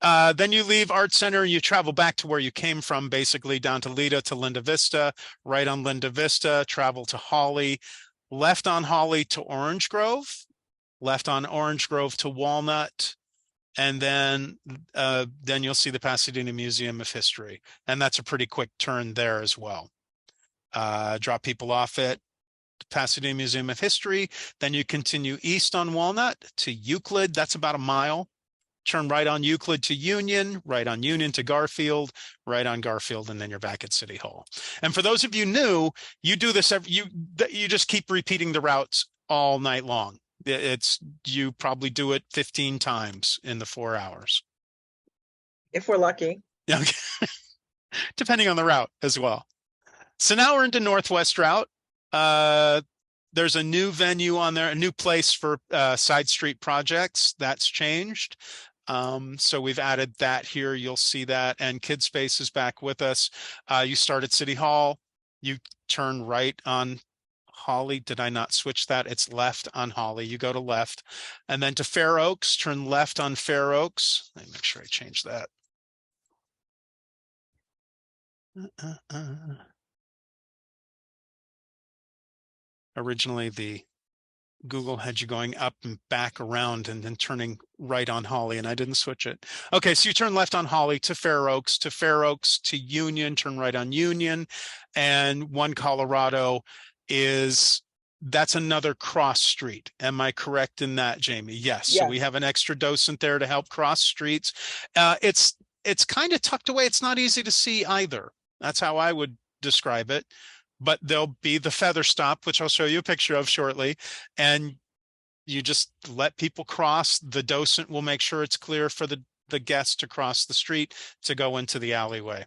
Then you leave Art Center, you travel back to where you came from, basically down to Leda to Linda Vista, right on Linda Vista, travel to Holly, left on Holly to Orange Grove, left on Orange Grove to Walnut, and then you'll see the Pasadena Museum of History. And that's a pretty quick turn there as well. Drop people off at Pasadena Museum of History. Then you continue east on Walnut to Euclid. That's about a mile. Turn right on Euclid to Union, right on Union to Garfield, right on Garfield, and then you're back at City Hall. And for those of you new, you do this you just keep repeating the routes all night long. You probably do it 15 times in the 4 hours. If we're lucky. Okay. Depending on the route as well. So now we're into Northwest route. There's a new venue on there, a new place for side street projects. That's changed. So we've added that here. You'll see that. And Kid Space is back with us. You start at City Hall. You turn right on Holly. Did I not switch that? It's left on Holly. You go to left. And then to Fair Oaks, turn left on Fair Oaks. Let me make sure I change that. Originally, the Google had you going up and back around and then turning right on Holly, and I didn't switch it. Okay, so you turn left on Holly to Fair Oaks to Union, turn right on Union, and 1 Colorado that's another cross street. Am I correct in that, Jamie? Yes. So we have an extra docent there to help cross streets. It's kind of tucked away. It's not easy to see either. That's how I would describe it. But there'll be the feather stop, which I'll show you a picture of shortly. And you just let people cross. The docent will make sure it's clear for the guests to cross the street to go into the alleyway.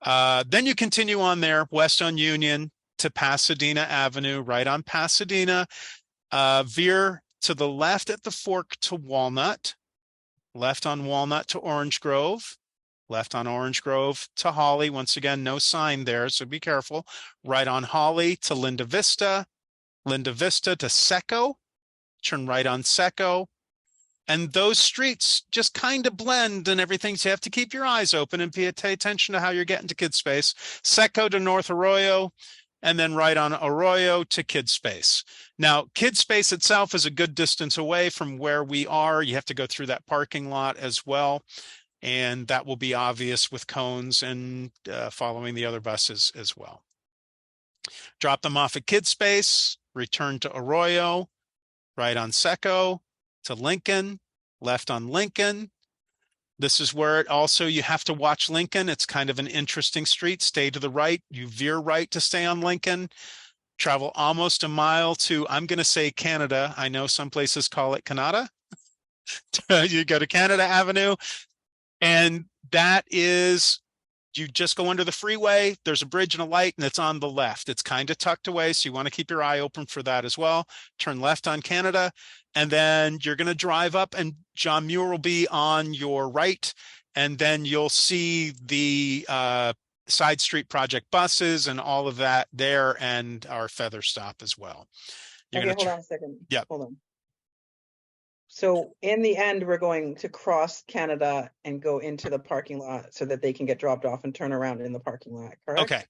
Then you continue on there, west on Union to Pasadena Avenue, right on Pasadena. Veer to the left at the fork to Walnut, left on Walnut to Orange Grove, left on Orange Grove to Holly. Once again, no sign there, so be careful. Right on Holly to Linda Vista, Linda Vista to Secco, turn right on Secco. And those streets just kind of blend and everything. So you have to keep your eyes open and pay attention to how you're getting to Kid Space. Secco to North Arroyo, and then right on Arroyo to Kid Space. Now, Kid Space itself is a good distance away from where we are. You have to go through that parking lot as well. And that will be obvious with cones and following the other buses as well. Drop them off at Kid Space, return to Arroyo, right on Secco, to Lincoln, left on Lincoln. This is where it also, you have to watch Lincoln. It's kind of an interesting street. Stay to the right. You veer right to stay on Lincoln. Travel almost a mile to, I'm going to say Canada. I know some places call it Canada. You go to Canada Avenue. And that is, you just go under the freeway. There's a bridge and a light, and it's on the left. It's kind of tucked away, so you want to keep your eye open for that as well. Turn left on Canada, and then you're going to drive up, and John Muir will be on your right, and then you'll see the side street project buses and all of that there, and our feather stop as well. Okay, hold on a second. Yeah. Hold on. So in the end, we're going to cross Canada and go into the parking lot so that they can get dropped off and turn around in the parking lot, correct? Okay.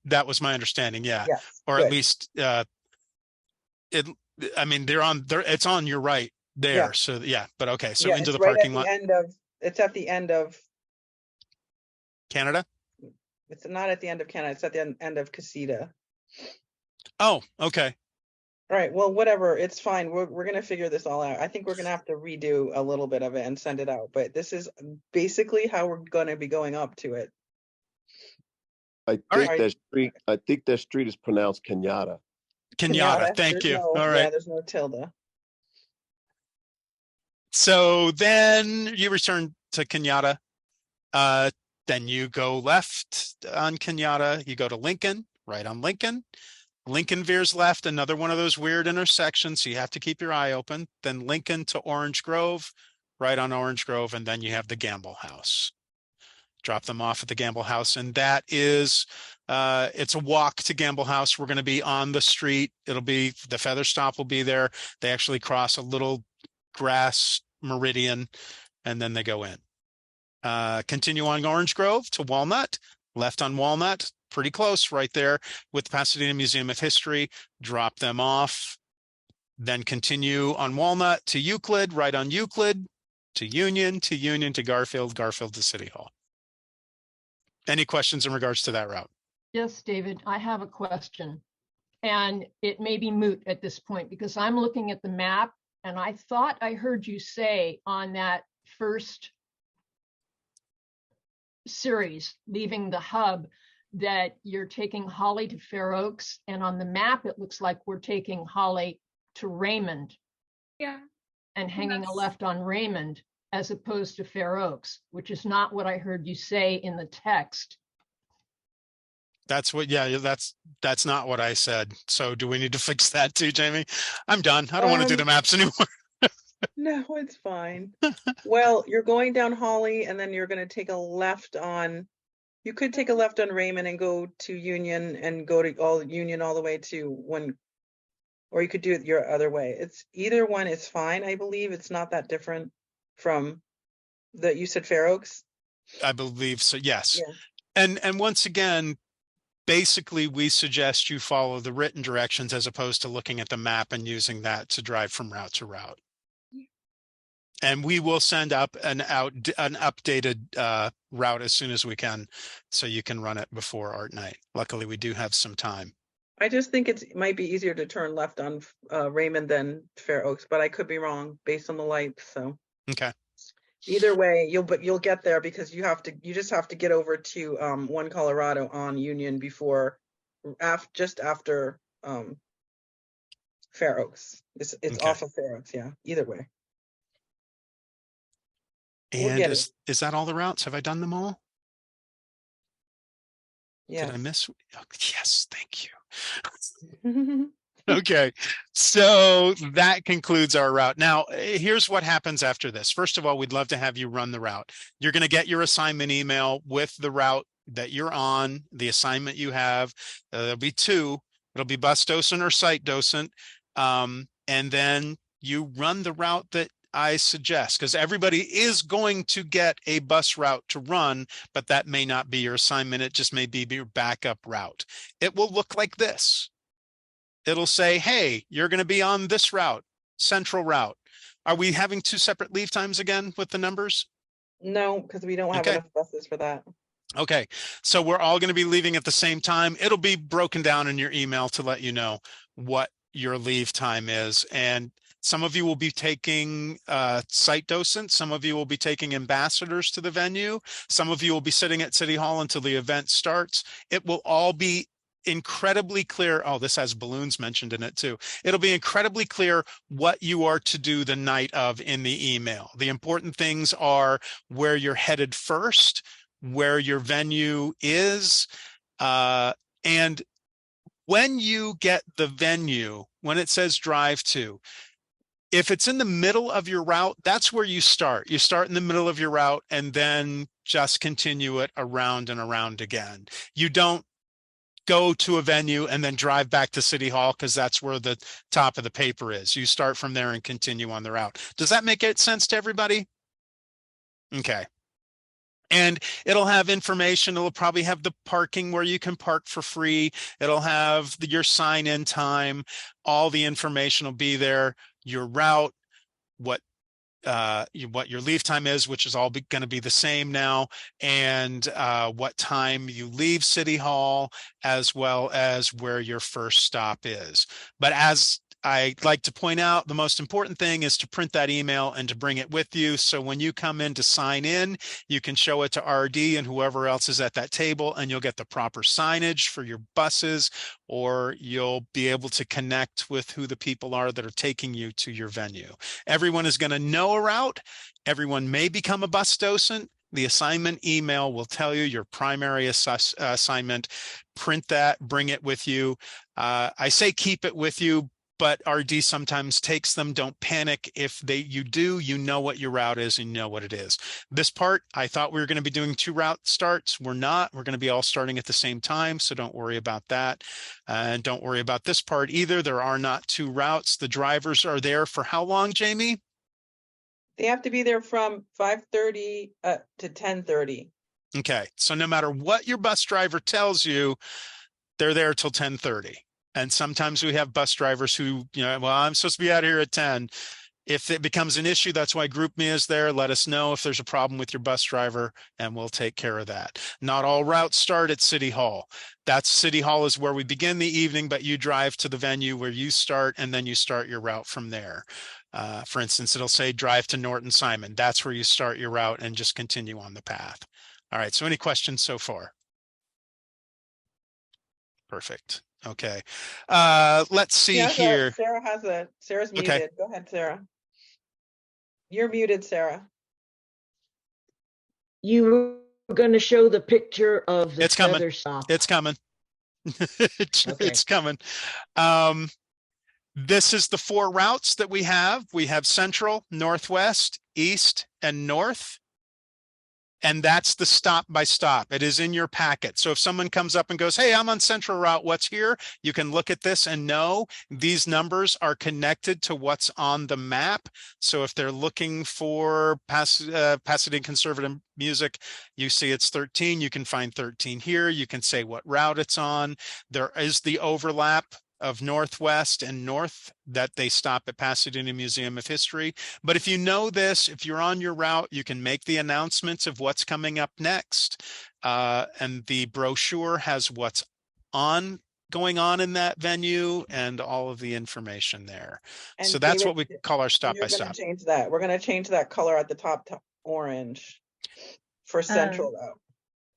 That was my understanding. Yeah. Yes, or good. at least I mean, it's on your right there. Yeah. So yeah, but okay. So Yeah, into the it's right parking at lot. the end of, it's at the end of Canada? It's not at the end of Canada. It's at the end of Casita. Oh, okay. All right. Well, whatever. It's fine. We're going to figure this all out. I think we're going to have to redo a little bit of it and send it out. But this is basically how we're going to be going up to it. I think that street is pronounced Kenyatta. Kenyatta. Thank you. All right. Yeah, there's no tilde. So then you return to Kenyatta. Then you go left on Kenyatta. You go to Lincoln, right on Lincoln. Lincoln veers left, another one of those weird intersections, so you have to keep your eye open. Then Lincoln to Orange Grove, right on Orange Grove, and then you have the Gamble House. Drop them off at the Gamble House, and that is, it's a walk to Gamble House. We're going to be on the street. It'll be, the feather stop will be there. They actually cross a little grass meridian, and then they go in. Continue on Orange Grove to Walnut, left on Walnut, pretty close right there with the Pasadena Museum of History. Drop them off. Then continue on Walnut to Euclid, right on Euclid, to Union, to Garfield, Garfield to City Hall. Any questions in regards to that route? Yes, David, I have a question. And it may be moot at this point because I'm looking at the map and I thought I heard you say on that first series, leaving the hub, that you're taking Holly to Fair Oaks, and on the map it looks like we're taking Holly to Raymond. Yeah. And hanging a left on Raymond as opposed to Fair Oaks, which is not what I heard you say in the text. That's what, yeah, that's not what I said. So do we need to fix that too, Jamie? I'm done. I don't want to do the maps anymore. No, it's fine. Well, you're going down Holly and then you're going to take a left on, you could take a left on Raymond and go to Union and go to Union all the way to one, or you could do it your other way. It's either one is fine. I believe it's not that different from you said Fair Oaks. I believe so. Yes. Yeah. And once again, basically we suggest you follow the written directions as opposed to looking at the map and using that to drive from route to route. And we will send up an updated route as soon as we can, so you can run it before Art Night. Luckily, we do have some time. I just think it might be easier to turn left on Raymond than Fair Oaks, but I could be wrong based on the lights. So Okay. either way, you'll get there because you just have to get over to 1 Colorado on Union before just after Fair Oaks. It's Okay. off of Fair Oaks, yeah. Either way. We'll And get is that all the routes? Have I done them all? Yeah. Did I miss? Oh, yes, thank you. Okay, so that concludes our route. Now, here's what happens after this. First of all, we'd love to have you run the route. You're going to get your assignment email with the route that you're on, the assignment you have. There'll be 2. It'll be bus docent or site docent. And then you run the route that I suggest, because everybody is going to get a bus route to run, but that may not be your assignment. It just may be your backup route. It will look like this. It'll say, hey, you're going to be on this route, central route. Are we having 2 separate leave times again with the numbers? No, because we don't have enough buses for that. Okay, so we're all going to be leaving at the same time. It'll be broken down in your email to let you know what your leave time is. And some of you will be taking site docents. Some of you will be taking ambassadors to the venue. Some of you will be sitting at City Hall until the event starts. It will all be incredibly clear. Oh, this has balloons mentioned in it too. It'll be incredibly clear what you are to do the night of in the email. The important things are where you're headed first, where your venue is, and when you get the venue, when it says drive to, if it's in the middle of your route, that's where you start. You start in the middle of your route and then just continue it around and around again. You don't go to a venue and then drive back to City Hall because that's where the top of the paper is. You start from there and continue on the route. Does that make sense to everybody? Okay. And it'll have information. It'll probably have the parking where you can park for free. It'll have your sign-in time. All the information will be there. Your route, what your leave time is, which is all going to be the same now, and what time you leave City Hall, as well as where your first stop is. But as I'd like to point out, the most important thing is to print that email and to bring it with you. So when you come in to sign in, you can show it to RD and whoever else is at that table, and you'll get the proper signage for your buses, or you'll be able to connect with who the people are that are taking you to your venue. Everyone is going to know a route. Everyone may become a bus docent. The assignment email will tell you your primary assignment. Print that, bring it with you. I say keep it with you, but RD sometimes takes them. Don't panic. If you do, you know what your route is and you know what it is. This part, I thought we were going to be doing 2 route starts. We're not. We're going to be all starting at the same time, so don't worry about that. And don't worry about this part either. There are not 2 routes. The drivers are there for how long, Jamie? They have to be there from 5:30 to 10:30. Okay, so no matter what your bus driver tells you, they're there till 10:30. And sometimes we have bus drivers who, well, I'm supposed to be out here at 10. If it becomes an issue, that's why GroupMe is there. Let us know if there's a problem with your bus driver and we'll take care of that. Not all routes start at City Hall. City Hall is where we begin the evening, but you drive to the venue where you start and then you start your route from there. For instance, it'll say drive to Norton Simon. That's where you start your route and just continue on the path. All right, so any questions so far? Perfect. Okay. Let's see here. Sarah's muted. Okay. Go ahead, Sarah. You're muted, Sarah. You were going to show the picture of the feather stop. It's coming. It's coming. This is the 4 routes that we have. We have Central, Northwest, East, and North. And that's the stop by stop. It is in your packet. So if someone comes up and goes, hey, I'm on Central Route, what's here? You can look at this and know these numbers are connected to what's on the map. So if they're looking for Pasadena Conservative Music, you see it's 13. You can find 13 here. You can say what route it's on. There is the overlap of Northwest and North that they stop at Pasadena Museum of History. But if you know this, if you're on your route, you can make the announcements of what's coming up next. And the brochure has what's on going on in that venue and all of the information there. And so that's David, what we call our stop by you're gonna stop. change that. We're gonna change that color at the top to orange for Central though.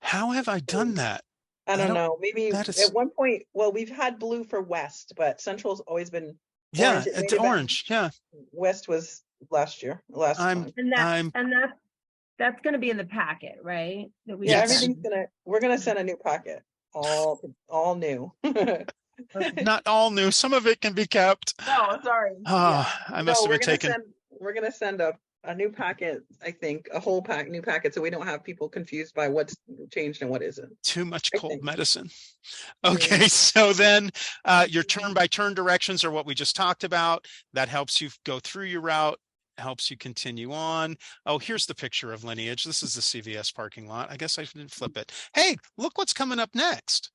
How have I done that? I don't know. Maybe that is- at one point, well, we've had blue for West, but Central's always been Yeah, orange. it's orange. Yeah. West was last time. And that's going to be in the packet, right? That we Yeah, we're gonna send a new packet, all new. Not all new. Some of it can be kept. No, sorry. I must have been taken. We're gonna send a new packet. I think a whole new packet, so we don't have people confused by what's changed and what isn't. Too much cold medicine. Okay, so then your turn-by-turn directions are what we just talked about. That helps you go through your route, helps you continue on. Oh, here's the picture of Lineage. This is the CVS parking lot. I guess I didn't flip it. Hey, look what's coming up next.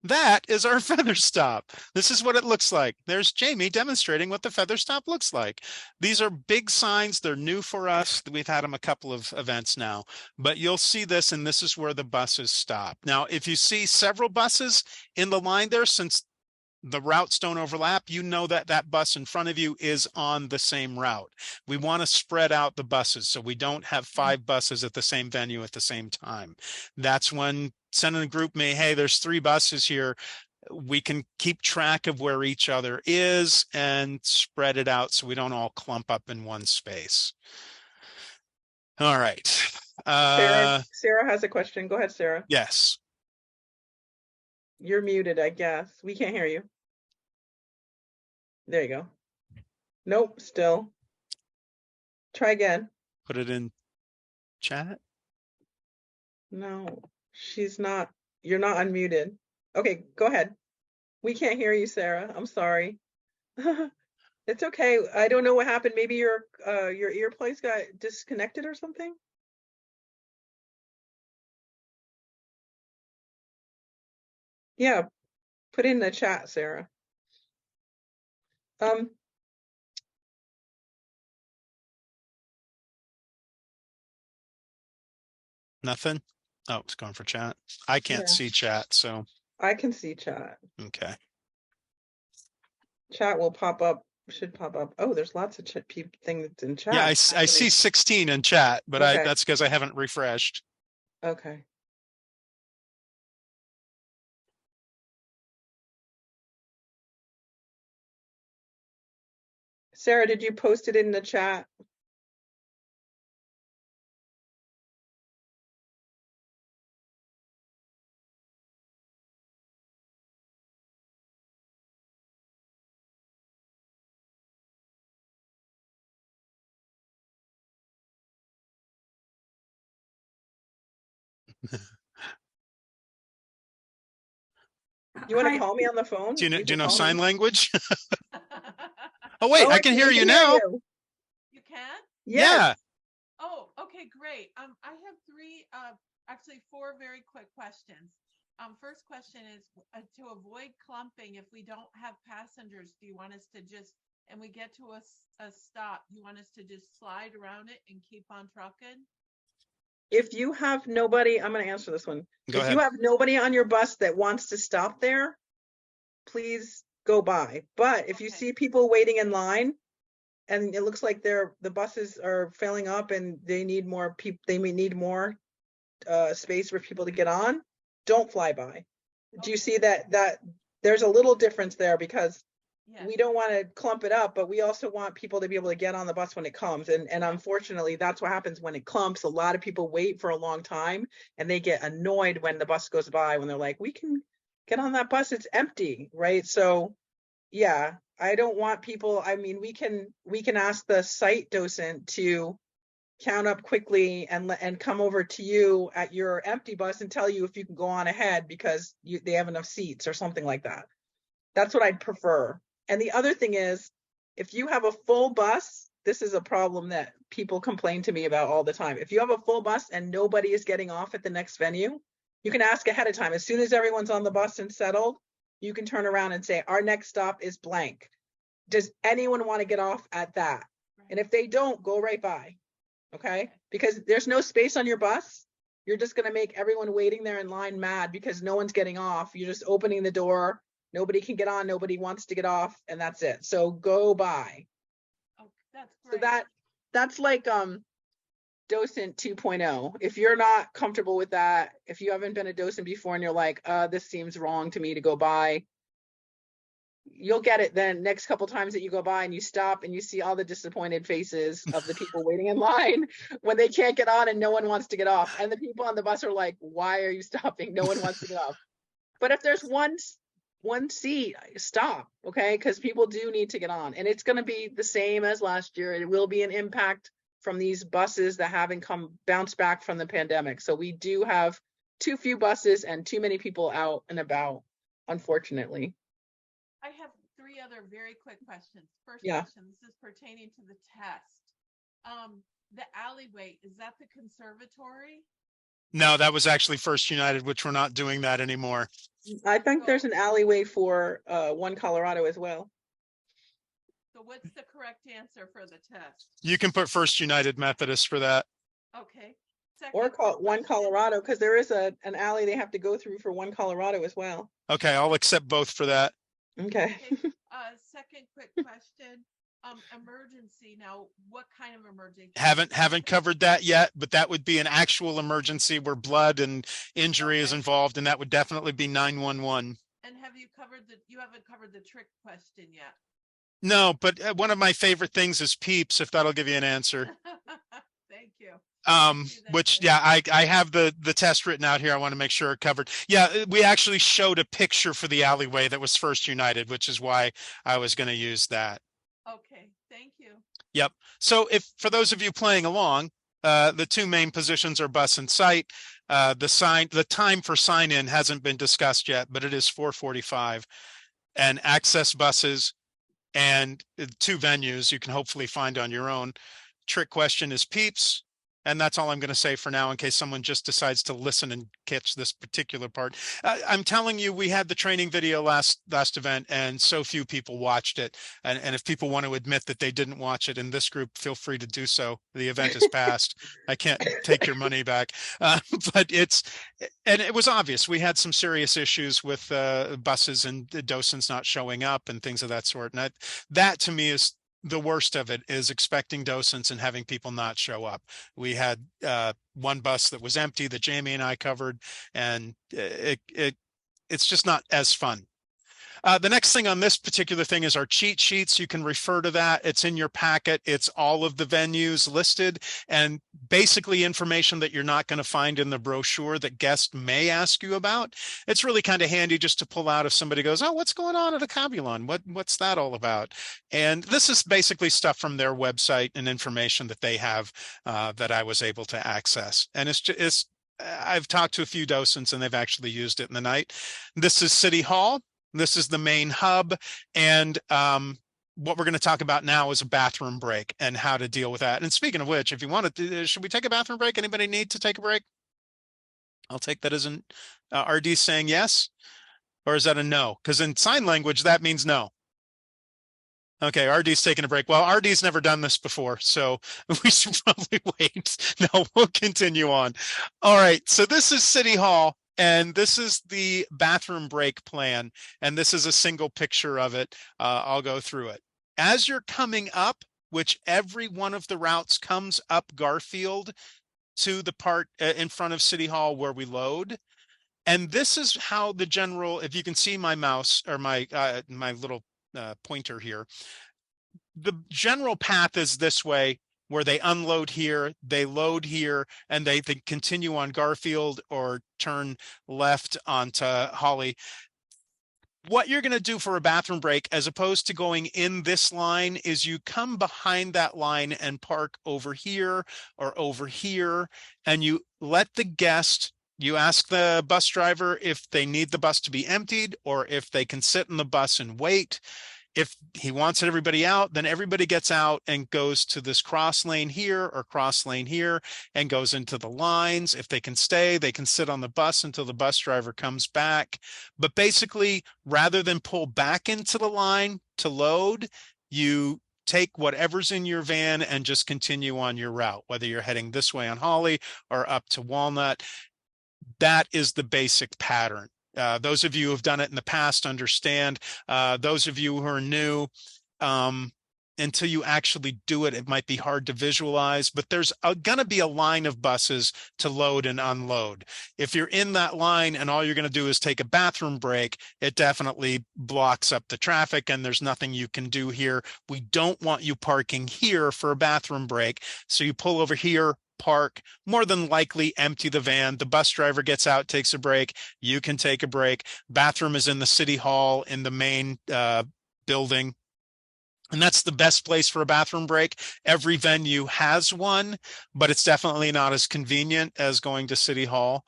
That is our feather stop. This is what it looks like. There's Jamie demonstrating what the feather stop looks like. These are big signs. They're new for us. We've had them a couple of events now, but you'll see this, and this is where the buses stop. Now, if you see several buses in the line there, since the routes don't overlap, you know that that bus in front of you is on the same route. We want to spread out the buses so we don't have 5 buses at the same venue at the same time. That's when sending a group me, hey, there's 3 buses here. We can keep track of where each other is and spread it out so we don't all clump up in one space. All right. Sarah has a question. Go ahead, Sarah. Yes. You're muted, I guess. We can't hear you. There you go. Nope, still. Try again. Put it in chat. No, she's not. You're not unmuted. Okay, go ahead. We can't hear you, Sarah. I'm sorry. It's okay. I don't know what happened. Maybe your earplugs got disconnected or something. Yeah, put in the chat, Sarah. Nothing. Oh, it's going for chat. I can't see chat, so I can see chat. Okay. Chat will pop up. Should pop up. Oh, there's lots of things in chat. Yeah, I see 16 in chat, but Okay. that's because I haven't refreshed. Okay. Sarah, did you post it in the chat? You want to call me on the phone? Do you know call sign me. language? Oh wait, I can hear you now. You can? Yeah. Oh, okay, great. I have 3, actually 4 very quick questions. First question is to avoid clumping. If we don't have passengers, do you want us to just, and we get to a stop, you want us to just slide around it and keep on trucking? If you have nobody, I'm going to answer this one. Go if ahead. you have nobody on your bus that wants to stop there, please go by. But if you see people waiting in line and it looks like the buses are filling up and they need more people, they may need more space for people to get on, don't fly by. Do you see that there's a little difference there, because we don't want to clump it up, but we also want people to be able to get on the bus when it comes. And unfortunately, that's what happens when it clumps. A lot of people wait for a long time and they get annoyed when the bus goes by, when they're like, we can get on that bus, it's empty, right? So yeah, I don't want people, I mean, we can ask the site docent to count up quickly and come over to you at your empty bus and tell you if you can go on ahead because they have enough seats or something like that. That's what I'd prefer. And the other thing is, if you have a full bus, this is a problem that people complain to me about all the time. If you have a full bus and nobody is getting off at the next venue, you can ask ahead of time. As soon as everyone's on the bus and settled, you can turn around and say, our next stop is blank. Does anyone want to get off at that? And if they don't, go right by, okay? Because there's no space on your bus. You're just going to make everyone waiting there in line mad because no one's getting off. You're just opening the door Nobody can get on, nobody wants to get off, and that's it. So go by. Oh, that's So great. that's like docent 2.0. If you're not comfortable with that, if you haven't been a docent before and you're like, this seems wrong to me to go by, you'll get it then next couple times that you go by and you stop and you see all the disappointed faces of the people waiting in line when they can't get on and no one wants to get off. And the people on the bus are like, why are you stopping? No one wants to get off. But if there's one seat, stop, okay? Because people do need to get on. And it's going to be the same as last year. It will be an impact from these buses that haven't bounced back from the pandemic. So we do have too few buses and too many people out and about, unfortunately. I have three other very quick questions. First Yeah. question, this is pertaining to the test. The alleyway, is that the conservatory? No, that was actually First United, which we're not doing that anymore. I think there's an alleyway for One Colorado as well. So what's the correct answer for the test? You can put First United Methodist for that. Okay. Or One Colorado, because there is an alley they have to go through for One Colorado as well. Okay, I'll accept both for that. Okay. Second quick question. Emergency. Now, what kind of emergency? Haven't covered that yet, but that would be an actual emergency where blood and injury is involved, and that would definitely be 911. And have you covered you haven't covered the trick question yet? No, but one of my favorite things is peeps, if that'll give you an answer. Thank you. Which, yeah, I have the test written out here. I want to make sure it covered. Yeah, we actually showed a picture for the alleyway that was First United, which is why I was going to use that. Okay, thank you. Yep. So if for those of you playing along, the two main positions are bus and site. The time for sign in hasn't been discussed yet, but it is 4:45. And access buses and two venues you can hopefully find on your own. Trick question is peeps. And that's all I'm going to say for now in case someone just decides to listen and catch this particular part. I'm telling you, we had the training video last event and so few people watched it. And if people want to admit that they didn't watch it in this group, feel free to do so. The event is past. I can't take your money back. But it was obvious. We had some serious issues with buses and docents not showing up and things of that sort. And that to me is the worst of it, is expecting docents and having people not show up. We had one bus that was empty that Jamie and I covered, and it's just not as fun. The next thing on this particular thing is our cheat sheets. You can refer to that. It's in your packet. It's all of the venues listed and basically information that you're not going to find in the brochure that guests may ask you about. It's really kind of handy just to pull out if somebody goes, oh, what's going on at a Cabulon? What's that all about? And this is basically stuff from their website and information that they have that I was able to access. And I've talked to a few docents and they've actually used it in the night. This is City Hall. This is the main hub, and what we're going to talk about now is a bathroom break and how to deal with that. And speaking of which, if you want to, should we take a bathroom break? Anybody need to take a break? I'll take that as an RD saying yes, or is that a no? Because in sign language, that means no. Okay, RD's taking a break. Well, RD's never done this before, so we should probably wait. No, we'll continue on. All right, so this is City Hall. And this is the bathroom break plan. And this is a single picture of it. I'll go through it. As you're coming up, which every one of the routes comes up Garfield to the part in front of City Hall where we load. And this is how the general, if you can see my mouse or my little pointer here, the general path is this way, where they unload here, they load here, and they continue on Garfield or turn left onto Holly. What you're going to do for a bathroom break, as opposed to going in this line, is you come behind that line and park over here or over here, and you let the guest, you ask the bus driver if they need the bus to be emptied or if they can sit in the bus and wait. If he wants everybody out, then everybody gets out and goes to this cross lane here or cross lane here and goes into the lines. If they can stay, they can sit on the bus until the bus driver comes back. But basically, rather than pull back into the line to load, you take whatever's in your van and just continue on your route, whether you're heading this way on Holly or up to Walnut. That is the basic pattern. Those of you who have done it in the past understand. Those of you who are new, until you actually do it, it might be hard to visualize, but there's going to be a line of buses to load and unload. If you're in that line and all you're going to do is take a bathroom break, it definitely blocks up the traffic and there's nothing you can do here. We don't want you parking here for a bathroom break. So you pull over here, park, more than likely empty the van. The bus driver gets out, takes a break. You can take a break. Bathroom is in the city hall in the main building. And that's the best place for a bathroom break. Every venue has one, but it's definitely not as convenient as going to City Hall.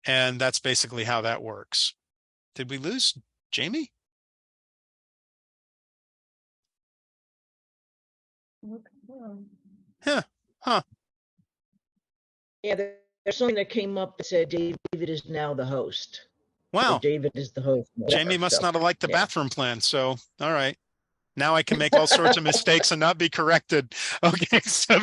And that's basically how that works. Did we lose Jamie? Huh. Yeah, there's something that came up that said David is now the host. Wow. Or David is the host. Jamie must not have liked the bathroom plan. So, all right. Now I can make all sorts of mistakes and not be corrected. Okay, so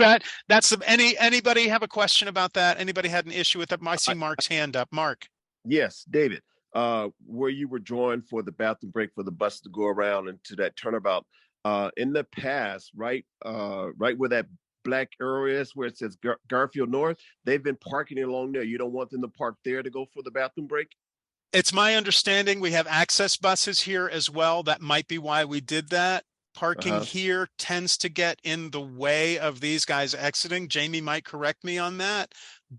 that's anybody have a question about that? Anybody had an issue with that? I see Mark's hand up. Mark. Yes, David. Where you were joined for the bathroom break for the bus to go around into that turnabout. In the past, right where that black arrow is, where it says Garfield North, they've been parking along there. You don't want them to park there to go for the bathroom break? It's my understanding we have access buses here as well. That might be why we did that. Parking here tends to get in the way of these guys exiting. Jamie might correct me on that,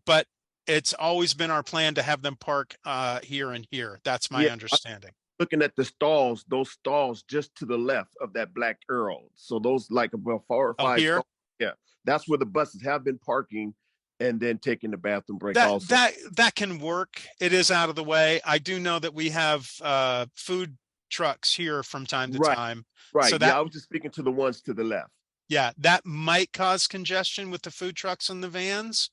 but it's always been our plan to have them park here and here. That's my understanding. Looking at the stalls, those stalls just to the left of that black arrow. So those like about 4 or 5 here? stalls, yeah, that's where the buses have been parking and then taking the bathroom break that can work. It is out of the way. I do know that we have food trucks here from time to time. Right. So I was just speaking to the ones to the left. Yeah, that might cause congestion with the food trucks and the vans.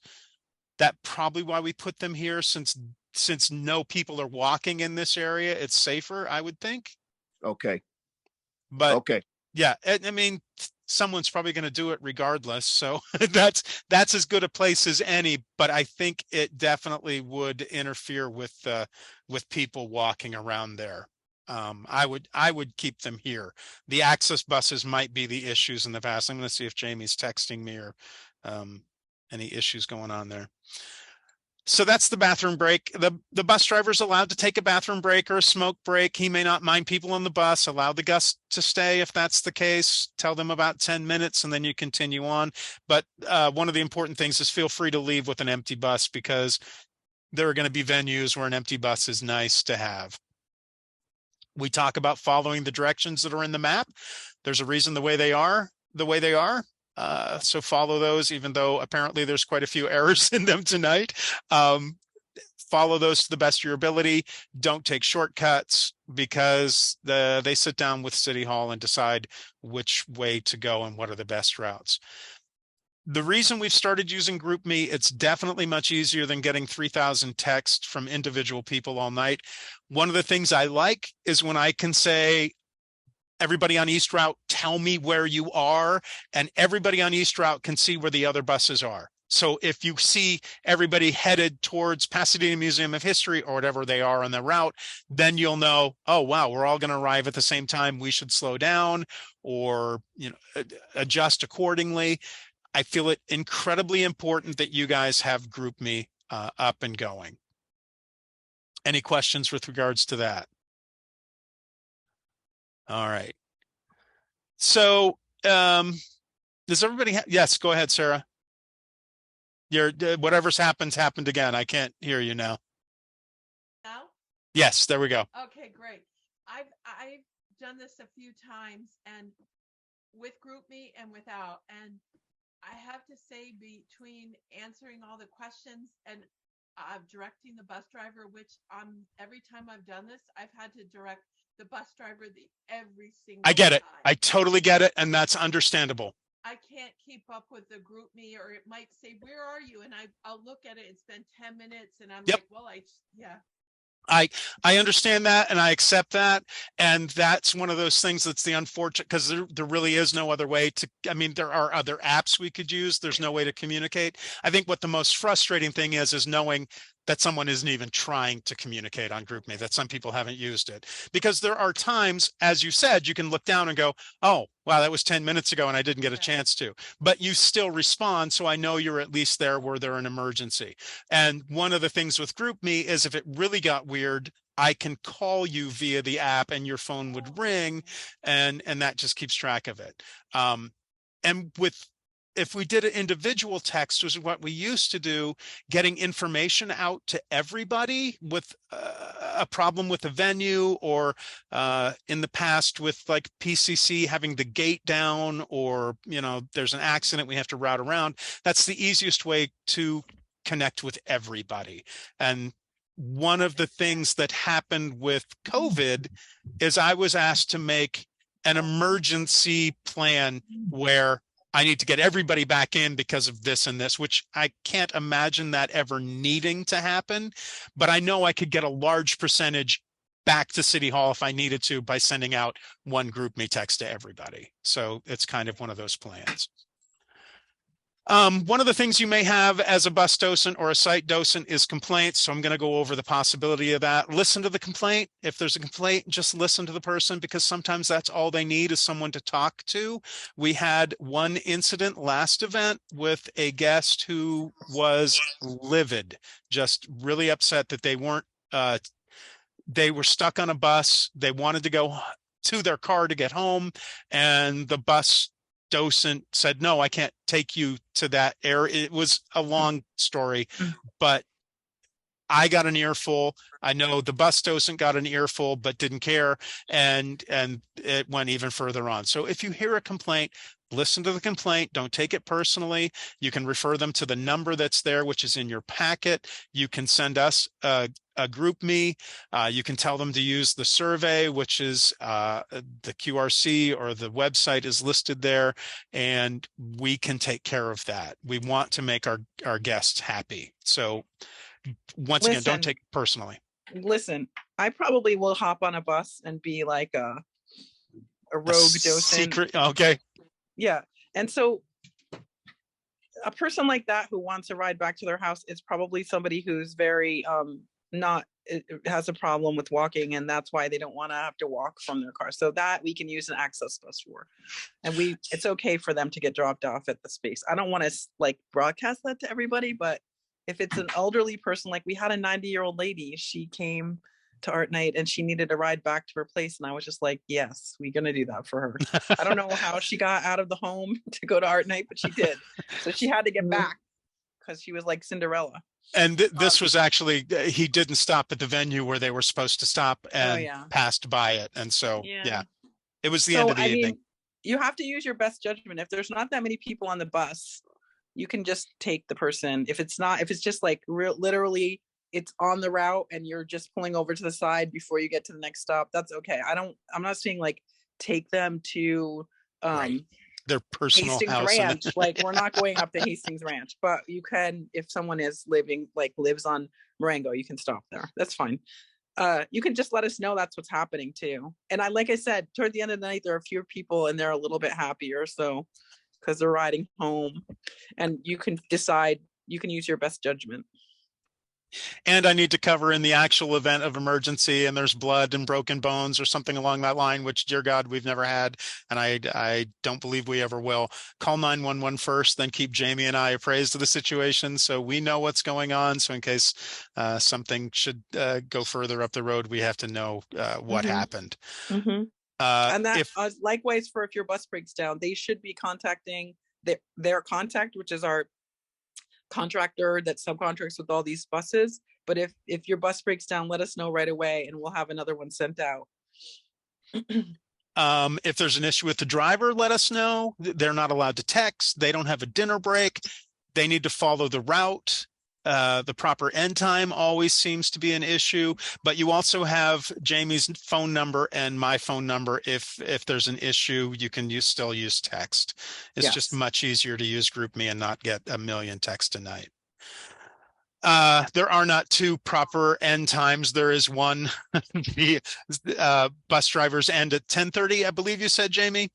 That probably why we put them here, since no people are walking in this area. It's safer, I would think. Okay. But okay. Yeah, I mean, someone's probably going to do it regardless. So that's as good a place as any. But I think it definitely would interfere with people walking around there. I would keep them here. The access buses might be the issues in the past. I'm going to see if Jamie's texting me or any issues going on there. So that's the bathroom break. The bus driver's allowed to take a bathroom break or a smoke break. He may not mind people on the bus. Allow the guests to stay if that's the case. Tell them about 10 minutes and then you continue on. But one of the important things is feel free to leave with an empty bus, because there are going to be venues where an empty bus is nice to have. We talk about following the directions that are in the map. There's a reason the way they are. So follow those, even though apparently there's quite a few errors in them tonight. Follow those to the best of your ability. Don't take shortcuts, because they sit down with City Hall and decide which way to go and what are the best routes. The reason we've started using GroupMe, it's definitely much easier than getting 3,000 texts from individual people all night. One of the things I like is when I can say, everybody on East Route, tell me where you are, and everybody on East Route can see where the other buses are. So if you see everybody headed towards Pasadena Museum of History or whatever they are on the route, then you'll know, oh, wow, we're all going to arrive at the same time. We should slow down or, adjust accordingly. I feel it incredibly important that you guys have GroupMe up and going. Any questions with regards to that? All right. So, does everybody yes, go ahead, Sarah. Whatever's happened again. I can't hear you now. Now? Yes, there we go. Okay, great. I've done this a few times, and with GroupMe and without, and I have to say, between answering all the questions and directing the bus driver, which every time I've done this, I've had to direct the bus driver every single I get it. time. I totally get it, and that's understandable. I can't keep up with the GroupMe, or it might say, where are you? And I'll look at it, it's been 10 minutes, and I'm like, well, yeah. I understand that, and I accept that, and that's one of those things that's the unfortunate, because there really is no other way to, I mean, there are other apps we could use. There's no way to communicate. I think what the most frustrating thing is knowing that someone isn't even trying to communicate on GroupMe, that some people haven't used it. Because there are times, as you said, you can look down and go, oh, wow, that was 10 minutes ago and I didn't get a chance to. But you still respond, so I know you're at least there were there an emergency. And one of the things with GroupMe is if it really got weird, I can call you via the app and your phone would ring, and that just keeps track of it. And if we did an individual text, was what we used to do, getting information out to everybody with a problem with the venue, or in the past with like PCC having the gate down, or, you know, there's an accident, we have to route around. That's the easiest way to connect with everybody. And one of the things that happened with COVID is I was asked to make an emergency plan where I need to get everybody back in because of this and this, which I can't imagine that ever needing to happen. But I know I could get a large percentage back to City Hall if I needed to by sending out one GroupMe text to everybody. So it's kind of one of those plans. One of the things you may have as a bus docent or a site docent is complaints. So I'm going to go over the possibility of that. Listen to the complaint. If there's a complaint, just listen to the person, because sometimes that's all they need is someone to talk to. We had one incident last event with a guest who was livid, just really upset that they weren't, they were stuck on a bus. They wanted to go to their car to get home, and the bus docent said, no, I can't take you to that area. It was a long story, but I got an earful. I know the bus docent got an earful, but didn't care. And it went even further on. So if you hear a complaint, listen to the complaint. Don't take it personally. You can refer them to the number that's there, which is in your packet. You can send us a GroupMe. You can tell them to use the survey, which is the QRC, or the website is listed there, and we can take care of that. We want to make our guests happy. So once again, don't take it personally. Listen, I probably will hop on a bus and be like a rogue docent. Secret, okay. Yeah. And so a person like that who wants to ride back to their house is probably somebody who's very has a problem with walking, and that's why they don't want to have to walk from their car. So that we can use an access bus for. And it's okay for them to get dropped off at the space. I don't want to like broadcast that to everybody, but if it's an elderly person, like we had a 90-year-old lady, she came to ArtNight and she needed a ride back to her place. And I was just like, yes, we're going to do that for her. I don't know how she got out of the home to go to ArtNight, but she did. So she had to get back because she was like Cinderella. And this was actually, he didn't stop at the venue where they were supposed to stop, and passed by it. And so, yeah, it was the end of the evening. You have to use your best judgment. If there's not that many people on the bus, you can just take the person. If it's just like literally it's on the route and you're just pulling over to the side before you get to the next stop, that's okay. I'm not saying like take them to their personal Hastings house. Ranch. Like we're not going up to Hastings Ranch, but you can, if someone lives on Marengo, you can stop there. That's fine. You can just let us know that's what's happening too. And like I said, toward the end of the night, there are fewer people and they're a little bit happier. So, because they're riding home, and you can decide, you can use your best judgment. And I need to cover in the actual event of emergency and there's blood and broken bones or something along that line, which, dear God, we've never had. And I don't believe we ever will. Call 911 first, then keep Jamie and I appraised of the situation so we know what's going on. So in case something should go further up the road, we have to know what happened. And that likewise for if your bus breaks down, they should be contacting their contact, which is our contractor that subcontracts with all these buses. But if your bus breaks down, let us know right away and we'll have another one sent out. If there's an issue with the driver, let us know. They're not allowed to text. They don't have a dinner break. They need to follow the route. The proper end time always seems to be an issue, but you also have Jamie's phone number and my phone number. If there's an issue, you can still use text. It's just much easier to use GroupMe and not get a million texts a night. There are not two proper end times. There is one. The bus drivers end at 10:30, I believe you said, Jamie.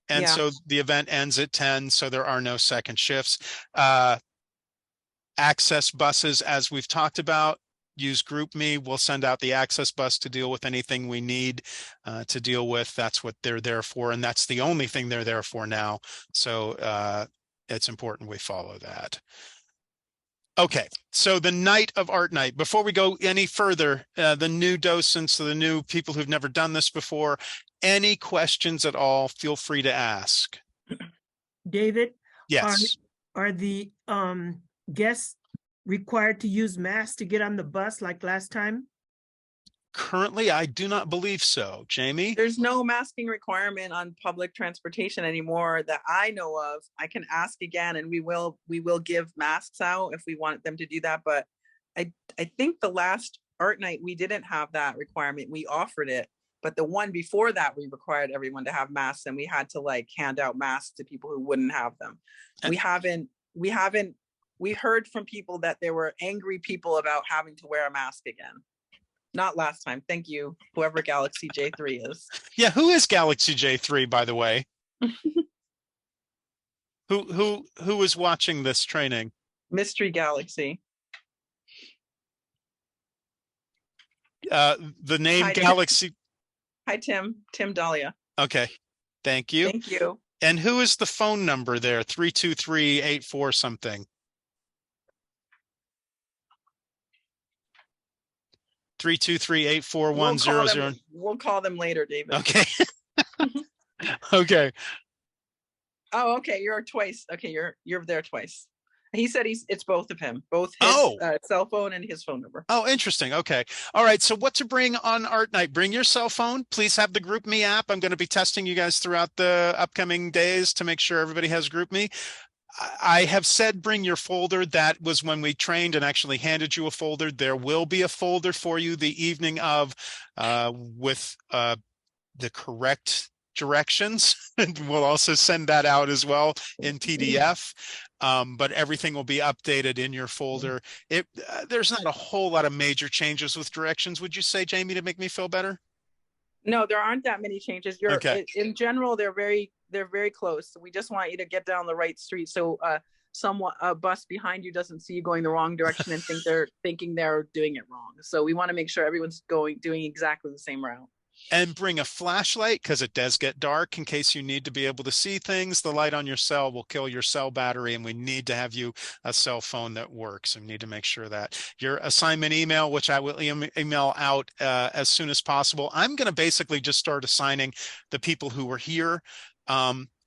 And so the event ends at 10. So there are no second shifts. access buses, as we've talked about. Use GroupMe. We'll send out the access bus to deal with anything we need to deal with. That's what they're there for, and that's the only thing they're there for now. So it's important we follow that. Okay, so the night of Art Night. Before we go any further, the new docents, the new people who've never done this before, any questions at all, feel free to ask. David? Yes. Are the guests required to use masks to get on the bus like last time? Currently, I do not believe so. Jamie? There's no masking requirement on public transportation anymore that I know of. I can ask again, and we will give masks out if we want them to do that. But I think the last Art Night, we didn't have that requirement. We offered it. But the one before that, we required everyone to have masks, and we had to like hand out masks to people who wouldn't have them. We heard from people that there were angry people about having to wear a mask again. Not last time. Thank you, whoever Galaxy J3 is. Yeah, who is Galaxy J3, by the way? Who is watching this training? Mystery Galaxy. The name Hi, Galaxy. Hi, Tim. Tim Dahlia. Okay, thank you. Thank you. And who is the phone number there? 323-84 something. 323-84100. We'll call them later, David. Okay. Okay. Oh, okay. You're twice. Okay, you're there twice. He said it's both of him, both his cell phone and his phone number. Oh, interesting. Okay. All right. So what to bring on Art Night? Bring your cell phone. Please have the GroupMe app. I'm going to be testing you guys throughout the upcoming days to make sure everybody has GroupMe. I have said bring your folder. That was when we trained and actually handed you a folder. There will be a folder for you the evening of with the correct directions. And we'll also send that out as well in PDF. But everything will be updated in your folder. There's not a whole lot of major changes with directions. Would you say, Jamie, to make me feel better? No, there aren't that many changes. In general, they're very close. We just want you to get down the right street so a bus behind you doesn't see you going the wrong direction and thinking they're doing it wrong. So we want to make sure everyone's doing exactly the same route. And bring a flashlight because it does get dark in case you need to be able to see things. The light on your cell will kill your cell battery, and we need to have you a cell phone that works. We need to make sure that your assignment email, which I will email out as soon as possible. I'm going to basically just start assigning the people who were here.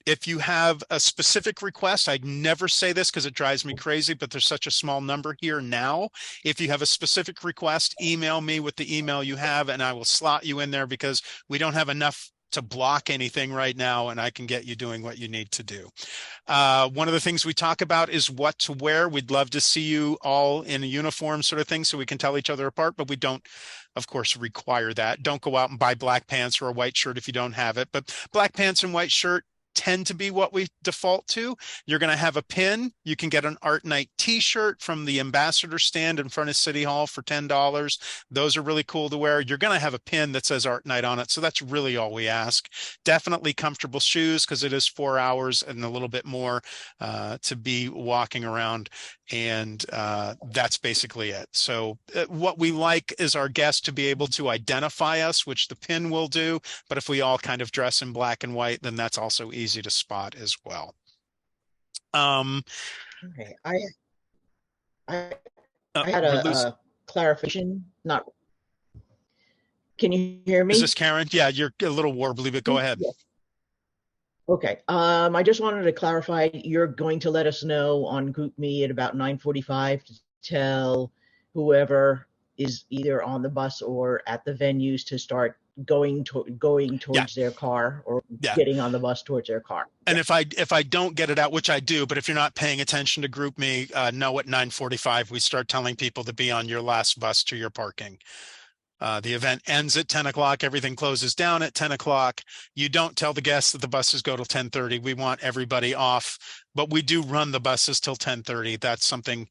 If you have a specific request, I'd never say this because it drives me crazy, but there's such a small number here now. If you have a specific request, email me with the email you have, and I will slot you in there because we don't have enough to block anything right now, and I can get you doing what you need to do. One of the things we talk about is what to wear. We'd love to see you all in a uniform sort of thing so we can tell each other apart, but we don't, of course, require that. Don't go out and buy black pants or a white shirt if you don't have it, but black pants and white shirt tend to be what we default to. You're going to have a pin. You can get an Art Night t-shirt from the ambassador stand in front of City Hall for $10. Those are really cool to wear. You're going to have a pin that says Art Night on it. So that's really all we ask. Definitely comfortable shoes because it is 4 hours and a little bit more to be walking around. And that's basically it. So what we like is our guests to be able to identify us, which the pin will do. But if we all kind of dress in black and white, then that's also easy to spot as well. Okay, I had a clarification. Can you hear me? Is this Karen? Yeah, you're a little warbly, but go ahead. Yes. Okay. I just wanted to clarify. You're going to let us know on GroupMe at about 9:45 to tell whoever is either on the bus or at the venues to start going towards their car or getting on the bus towards their car. And if I don't get it out, which I do, but if you're not paying attention to GroupMe, know at 9:45 we start telling people to be on your last bus to your parking. The event ends at 10 o'clock. Everything closes down at 10 o'clock. You don't tell the guests that the buses go till 10:30. We want everybody off, but we do run the buses till 10:30. That's something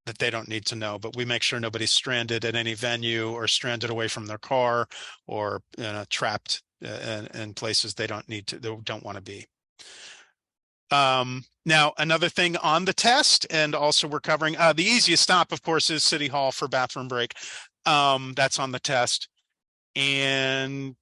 that they don't need to know, but we make sure nobody's stranded at any venue or stranded away from their car or trapped in places they don't want to be. Now, another thing on the test, and also we're covering, the easiest stop, of course, is City Hall for bathroom break. That's on the test. And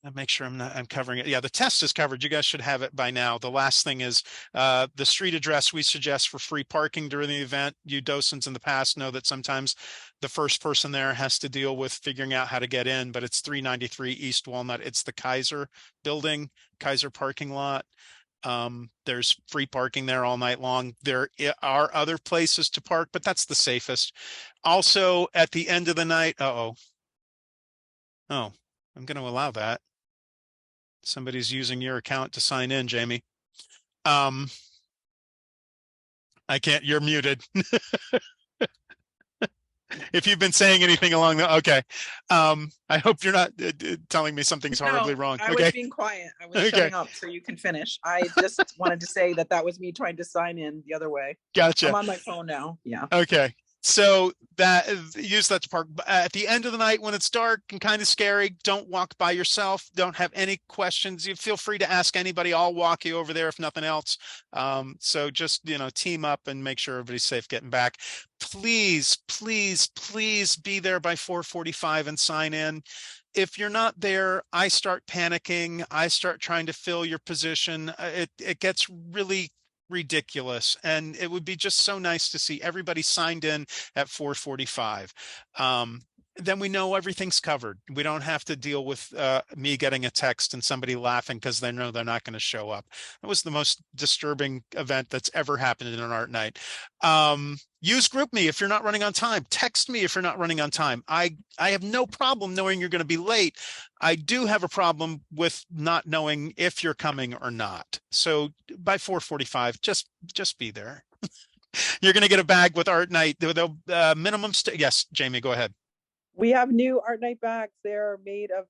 I'll make sure I'm covering it. Yeah, the test is covered. You guys should have it by now. The last thing is the street address we suggest for free parking during the event. You docents in the past know that sometimes the first person there has to deal with figuring out how to get in, but it's 393 East Walnut. It's the Kaiser building, Kaiser parking lot. There's free parking there all night long. There are other places to park, but that's the safest. Also, at the end of the night, oh, I'm going to allow that. Somebody's using your account to sign in, Jamie. I can't, you're muted. If you've been saying anything along the, okay. I hope you're not telling me something's horribly wrong. I was being quiet. I was shutting up so you can finish. I just wanted to say that was me trying to sign in the other way. Gotcha. I'm on my phone now. Yeah. Okay. So use that to park at the end of the night when it's dark and kind of scary. Don't walk by yourself. Don't have any questions. You feel free to ask anybody. I'll walk you over there if nothing else. So just, team up and make sure everybody's safe getting back. Please, please, please be there by 4:45 and sign in. If you're not there, I start panicking. I start trying to fill your position. It gets really ridiculous, and it would be just so nice to see everybody signed in at 4:45. Then we know everything's covered. We don't have to deal with me getting a text and somebody laughing because they know they're not going to show up. That was the most disturbing event that's ever happened in an art night. Use GroupMe if you're not running on time. Text me if you're not running on time. I have no problem knowing you're going to be late. I do have a problem with not knowing if you're coming or not. So by 4:45, just be there. You're going to get a bag with Art Night. The minimum. Yes, Jamie, go ahead. We have new Art Night bags. They're made of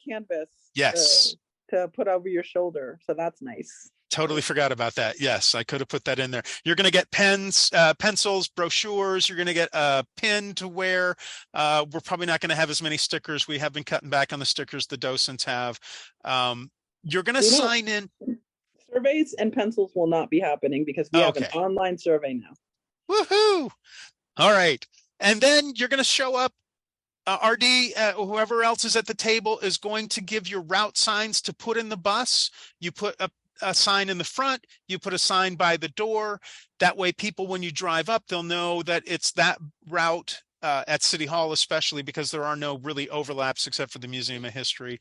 canvas. Yes. To put over your shoulder. So that's nice. Totally forgot about that. Yes, I could have put that in there. You're going to get pens, pencils, brochures. You're going to get a pin to wear. We're probably not going to have as many stickers. We have been cutting back on the stickers the docents have. You're going to sign in. Surveys and pencils will not be happening because we have an online survey now. Woohoo! All right. And then you're going to show up. RD, whoever else is at the table is going to give you route signs to put in the bus. You put a sign in the front, you put a sign by the door. That way people, when you drive up, they'll know that it's that route at City Hall, especially because there are no really overlaps except for the Museum of History.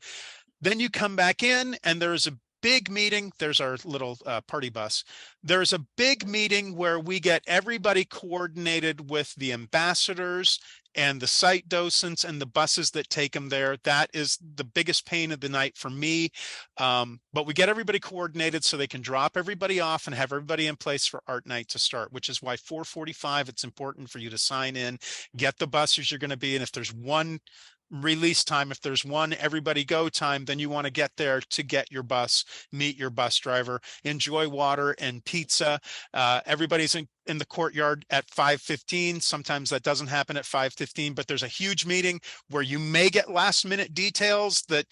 Then you come back in and there's a big meeting. There's our little party bus. There's a big meeting where we get everybody coordinated with the ambassadors and the site docents and the buses that take them there. That is the biggest pain of the night for me. But we get everybody coordinated so they can drop everybody off and have everybody in place for Art Night to start, which is why 4:45, it's important for you to sign in, get the buses you're going to be in. If there's one release time, if there's one everybody go time, then you want to get there to get your bus, meet your bus driver, enjoy water and pizza. Everybody's in the courtyard at 5:15. Sometimes that doesn't happen at 5:15, but there's a huge meeting where you may get last minute details that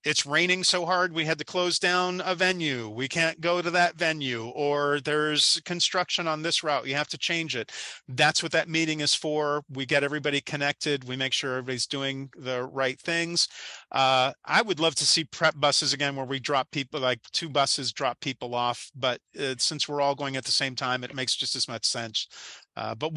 it's raining so hard we had to close down a venue. We can't go to that venue, or there's construction on this route. You have to change it. That's what that meeting is for. We get everybody connected. We make sure everybody's doing the right things. I would love to see prep buses again where we drop people, like 2 buses drop people off. But since we're all going at the same time, it makes just as much sense. But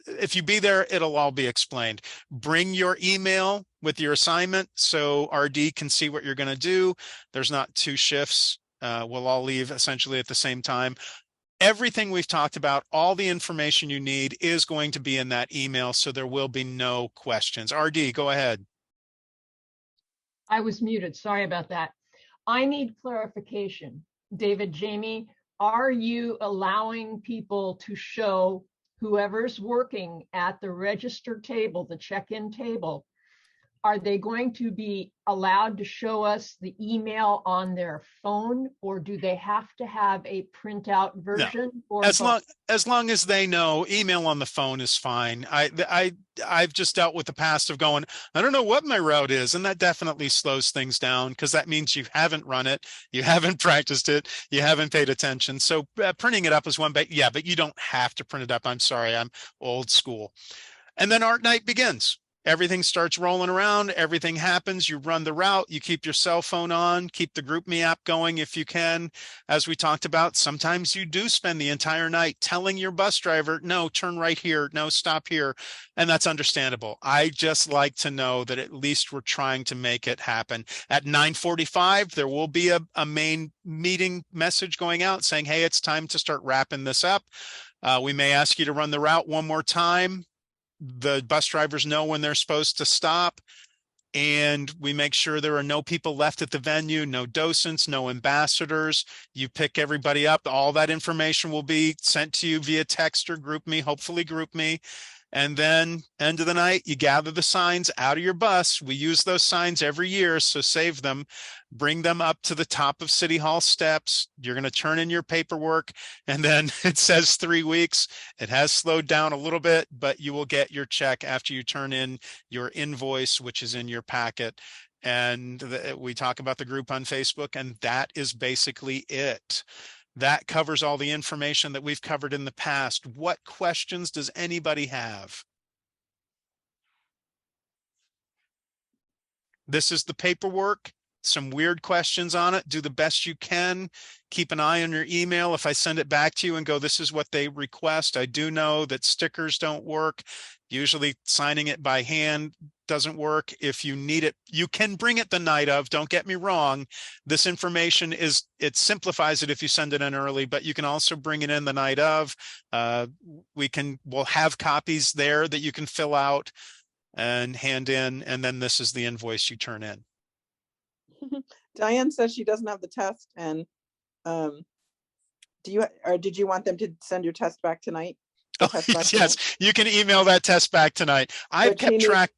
if you be there, it'll all be explained. Bring your email with your assignment so RD can see what you're going to do. There's not 2 shifts. We'll all leave essentially at the same time. Everything we've talked about, all the information you need is going to be in that email, so there will be no questions. RD, go ahead. I was muted. Sorry about that. I need clarification. David, Jamie, are you allowing people to show whoever's working at the register table, the check-in table, are they going to be allowed to show us the email on their phone, or do they have to have a printout version? Or as long as they know, email on the phone is fine. I've just dealt with the past of going, I don't know what my route is, and that definitely slows things down, because that means you haven't run it, you haven't practiced it, you haven't paid attention. So printing it up is one, but yeah, but you don't have to print it up. I'm sorry, I'm old school. And then art night begins. Everything starts rolling around. Everything happens. You run the route. You keep your cell phone on. Keep the GroupMe app going if you can. As we talked about, sometimes you do spend the entire night telling your bus driver, no, turn right here. No, stop here. And that's understandable. I just like to know that at least we're trying to make it happen. At 9:45, there will be a main meeting message going out saying, hey, it's time to start wrapping this up. We may ask you to run the route one more time. The bus drivers know when they're supposed to stop, and we make sure there are no people left at the venue, no docents, no ambassadors. You pick everybody up. All that information will be sent to you via text or GroupMe, hopefully GroupMe. And then end of the night, you gather the signs out of your bus. We use those signs every year, so save them. Bring them up to the top of City Hall steps. You're going to turn in your paperwork, and then it says 3 weeks. It has slowed down a little bit, but you will get your check after you turn in your invoice, which is in your packet. And we talk about the group on Facebook, and that is basically it. That covers all the information that we've covered in the past. What questions does anybody have? This is the paperwork. Some weird questions on it. Do the best you can. Keep an eye on your email. If I send it back to you and go, this is what they request. I do know that stickers don't work. Usually signing it by hand doesn't work. If you need it, you can bring it the night of. Don't get me wrong. This information it simplifies it if you send it in early, but you can also bring it in the night of. We'll have copies there that you can fill out and hand in, and then this is the invoice you turn in. Diane says she doesn't have the test, and did you want them to send your test back tonight? Yes, you can email that test back tonight. I've kept track.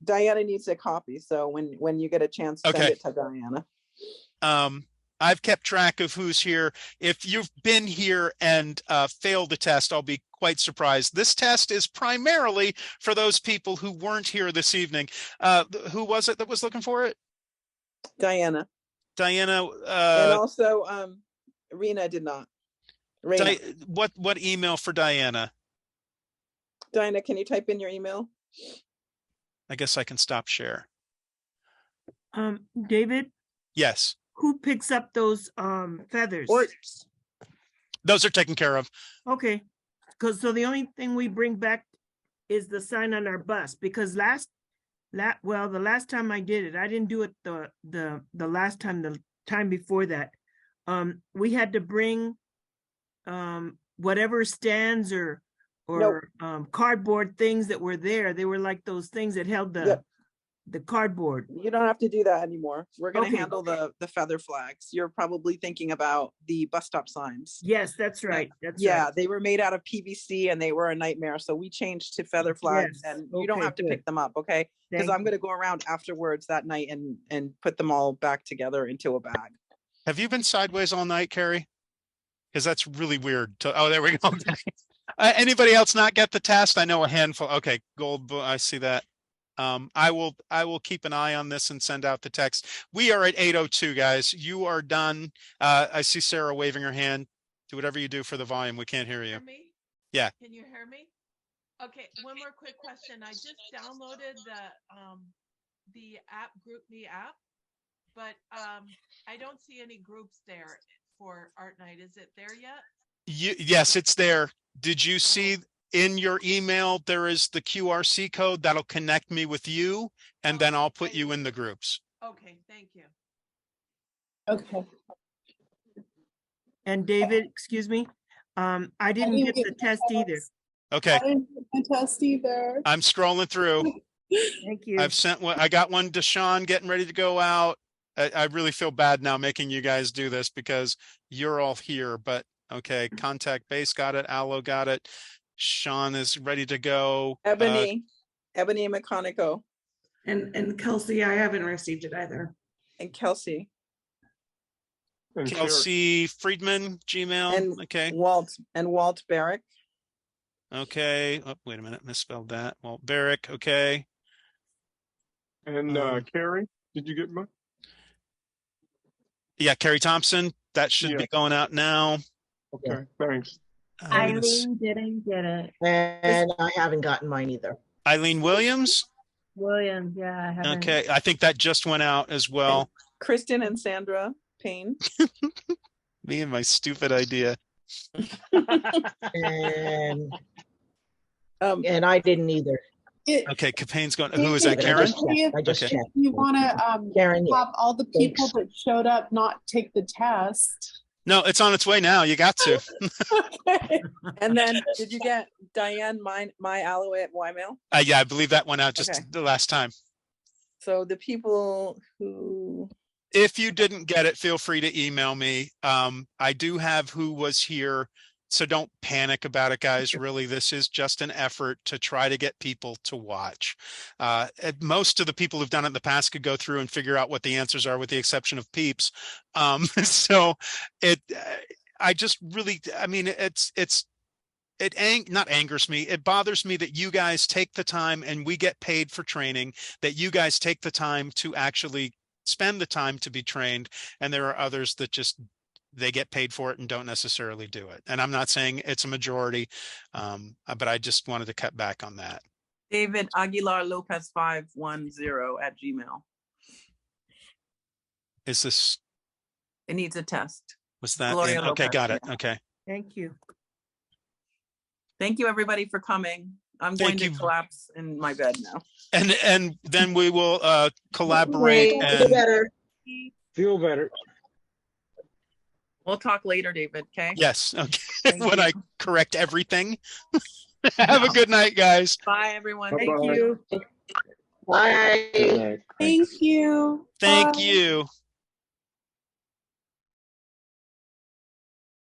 Diana needs a copy, so when you get a chance, send it to Diana. I've kept track of who's here. If you've been here and failed the test, I'll be quite surprised. This test is primarily for those people who weren't here this evening. Who was it that was looking for it? Diana. Diana. And also, Rena did not. What email for Diana? Diana, can you type in your email? I guess I can stop share. David? Yes. Who picks up those feathers? Those are taken care of. Okay. So the only thing we bring back is the sign on our bus, because the last time I did it, I didn't do it the last time, the time before that. We had to bring whatever stands or cardboard things that were there. They were like those things that held the cardboard. You don't have to do that anymore. We're going to handle the feather flags. You're probably thinking about the bus stop signs. Yes, that's right. They were made out of PVC and they were a nightmare. So we changed to feather flags, and you don't have to pick them up, okay? Because I'm going to go around afterwards that night and put them all back together into a bag. Have you been sideways all night, Carrie? Because that's really weird. There we go. Anybody else not get the test? I know a handful. Okay, gold. I see that. I will keep an eye on this and send out the text. We are at 8:02, guys. You are done. I see Sarah waving her hand. Do whatever you do for the volume. We can't hear you. Hear me? Yeah. Can you hear me? Okay. One more quick question. I just downloaded the app, GroupMe app, but I don't see any groups there for Art Night. Is it there yet? Yes, it's there. Did you see in your email, there is the QRC code that'll connect me with you, and then I'll put you in the groups. Okay, thank you. Okay. And David, excuse me, I didn't get the test either. Okay. I didn't get the test either. I'm scrolling through. Thank you. I've sent one. I got one to Sean getting ready to go out. I really feel bad now making you guys do this because you're all here, but okay. Contact Base got it. Allo got it. Sean is ready to go. Ebony McConico. And Kelsey, I haven't received it either. And Kelsey. And Kelsey Friedman, Gmail. And okay. Walt Barrick. Okay. Oh, wait a minute. Misspelled that. Walt Barrick. Okay. And Carrie, did you get mine? Yeah, Carrie Thompson. That should be going out now. Okay, thanks. Eileen didn't get it. And I haven't gotten mine either. Eileen Williams. Williams, yeah, I haven't. Okay, I think that just went out as well. And Kristen and Sandra Payne. Me and my stupid idea. And I didn't either. Okay, Capaigne's going. Who is that, Karen? I just checked. You want to Karen, have all the people that showed up not take the test. No, it's on its way now. You got to. Okay. And then did you get Diane my Alloway at Ymail? Yeah, I believe that went out just the last time. So the people who, if you didn't get it, feel free to email me. I do have who was here, so don't panic about it, guys. Really, this is just an effort to try to get people to watch. Most of the people who've done it in the past could go through and figure out what the answers are, with the exception of Peeps. So I just really, I mean, not angers me. It bothers me that you guys take the time, and we get paid for training, that you guys take the time to actually spend the time to be trained, and there are others that just, they get paid for it and don't necessarily do it. And I'm not saying it's a majority, but I just wanted to cut back on that. David Aguilar Lopez 510 at Gmail. Is this? It needs a test. Was that? Gloria Okay, Lopez, got it. yeah. Okay. Thank you. Thank you, everybody, for coming. I'm going to collapse in my bed now. And then we will collaborate and Feel better. We'll talk later, David. Okay. Yes. Okay. When I correct everything. Have a good night, guys. Bye, everyone. Thank you. Bye. Thank you. Thank Bye. you.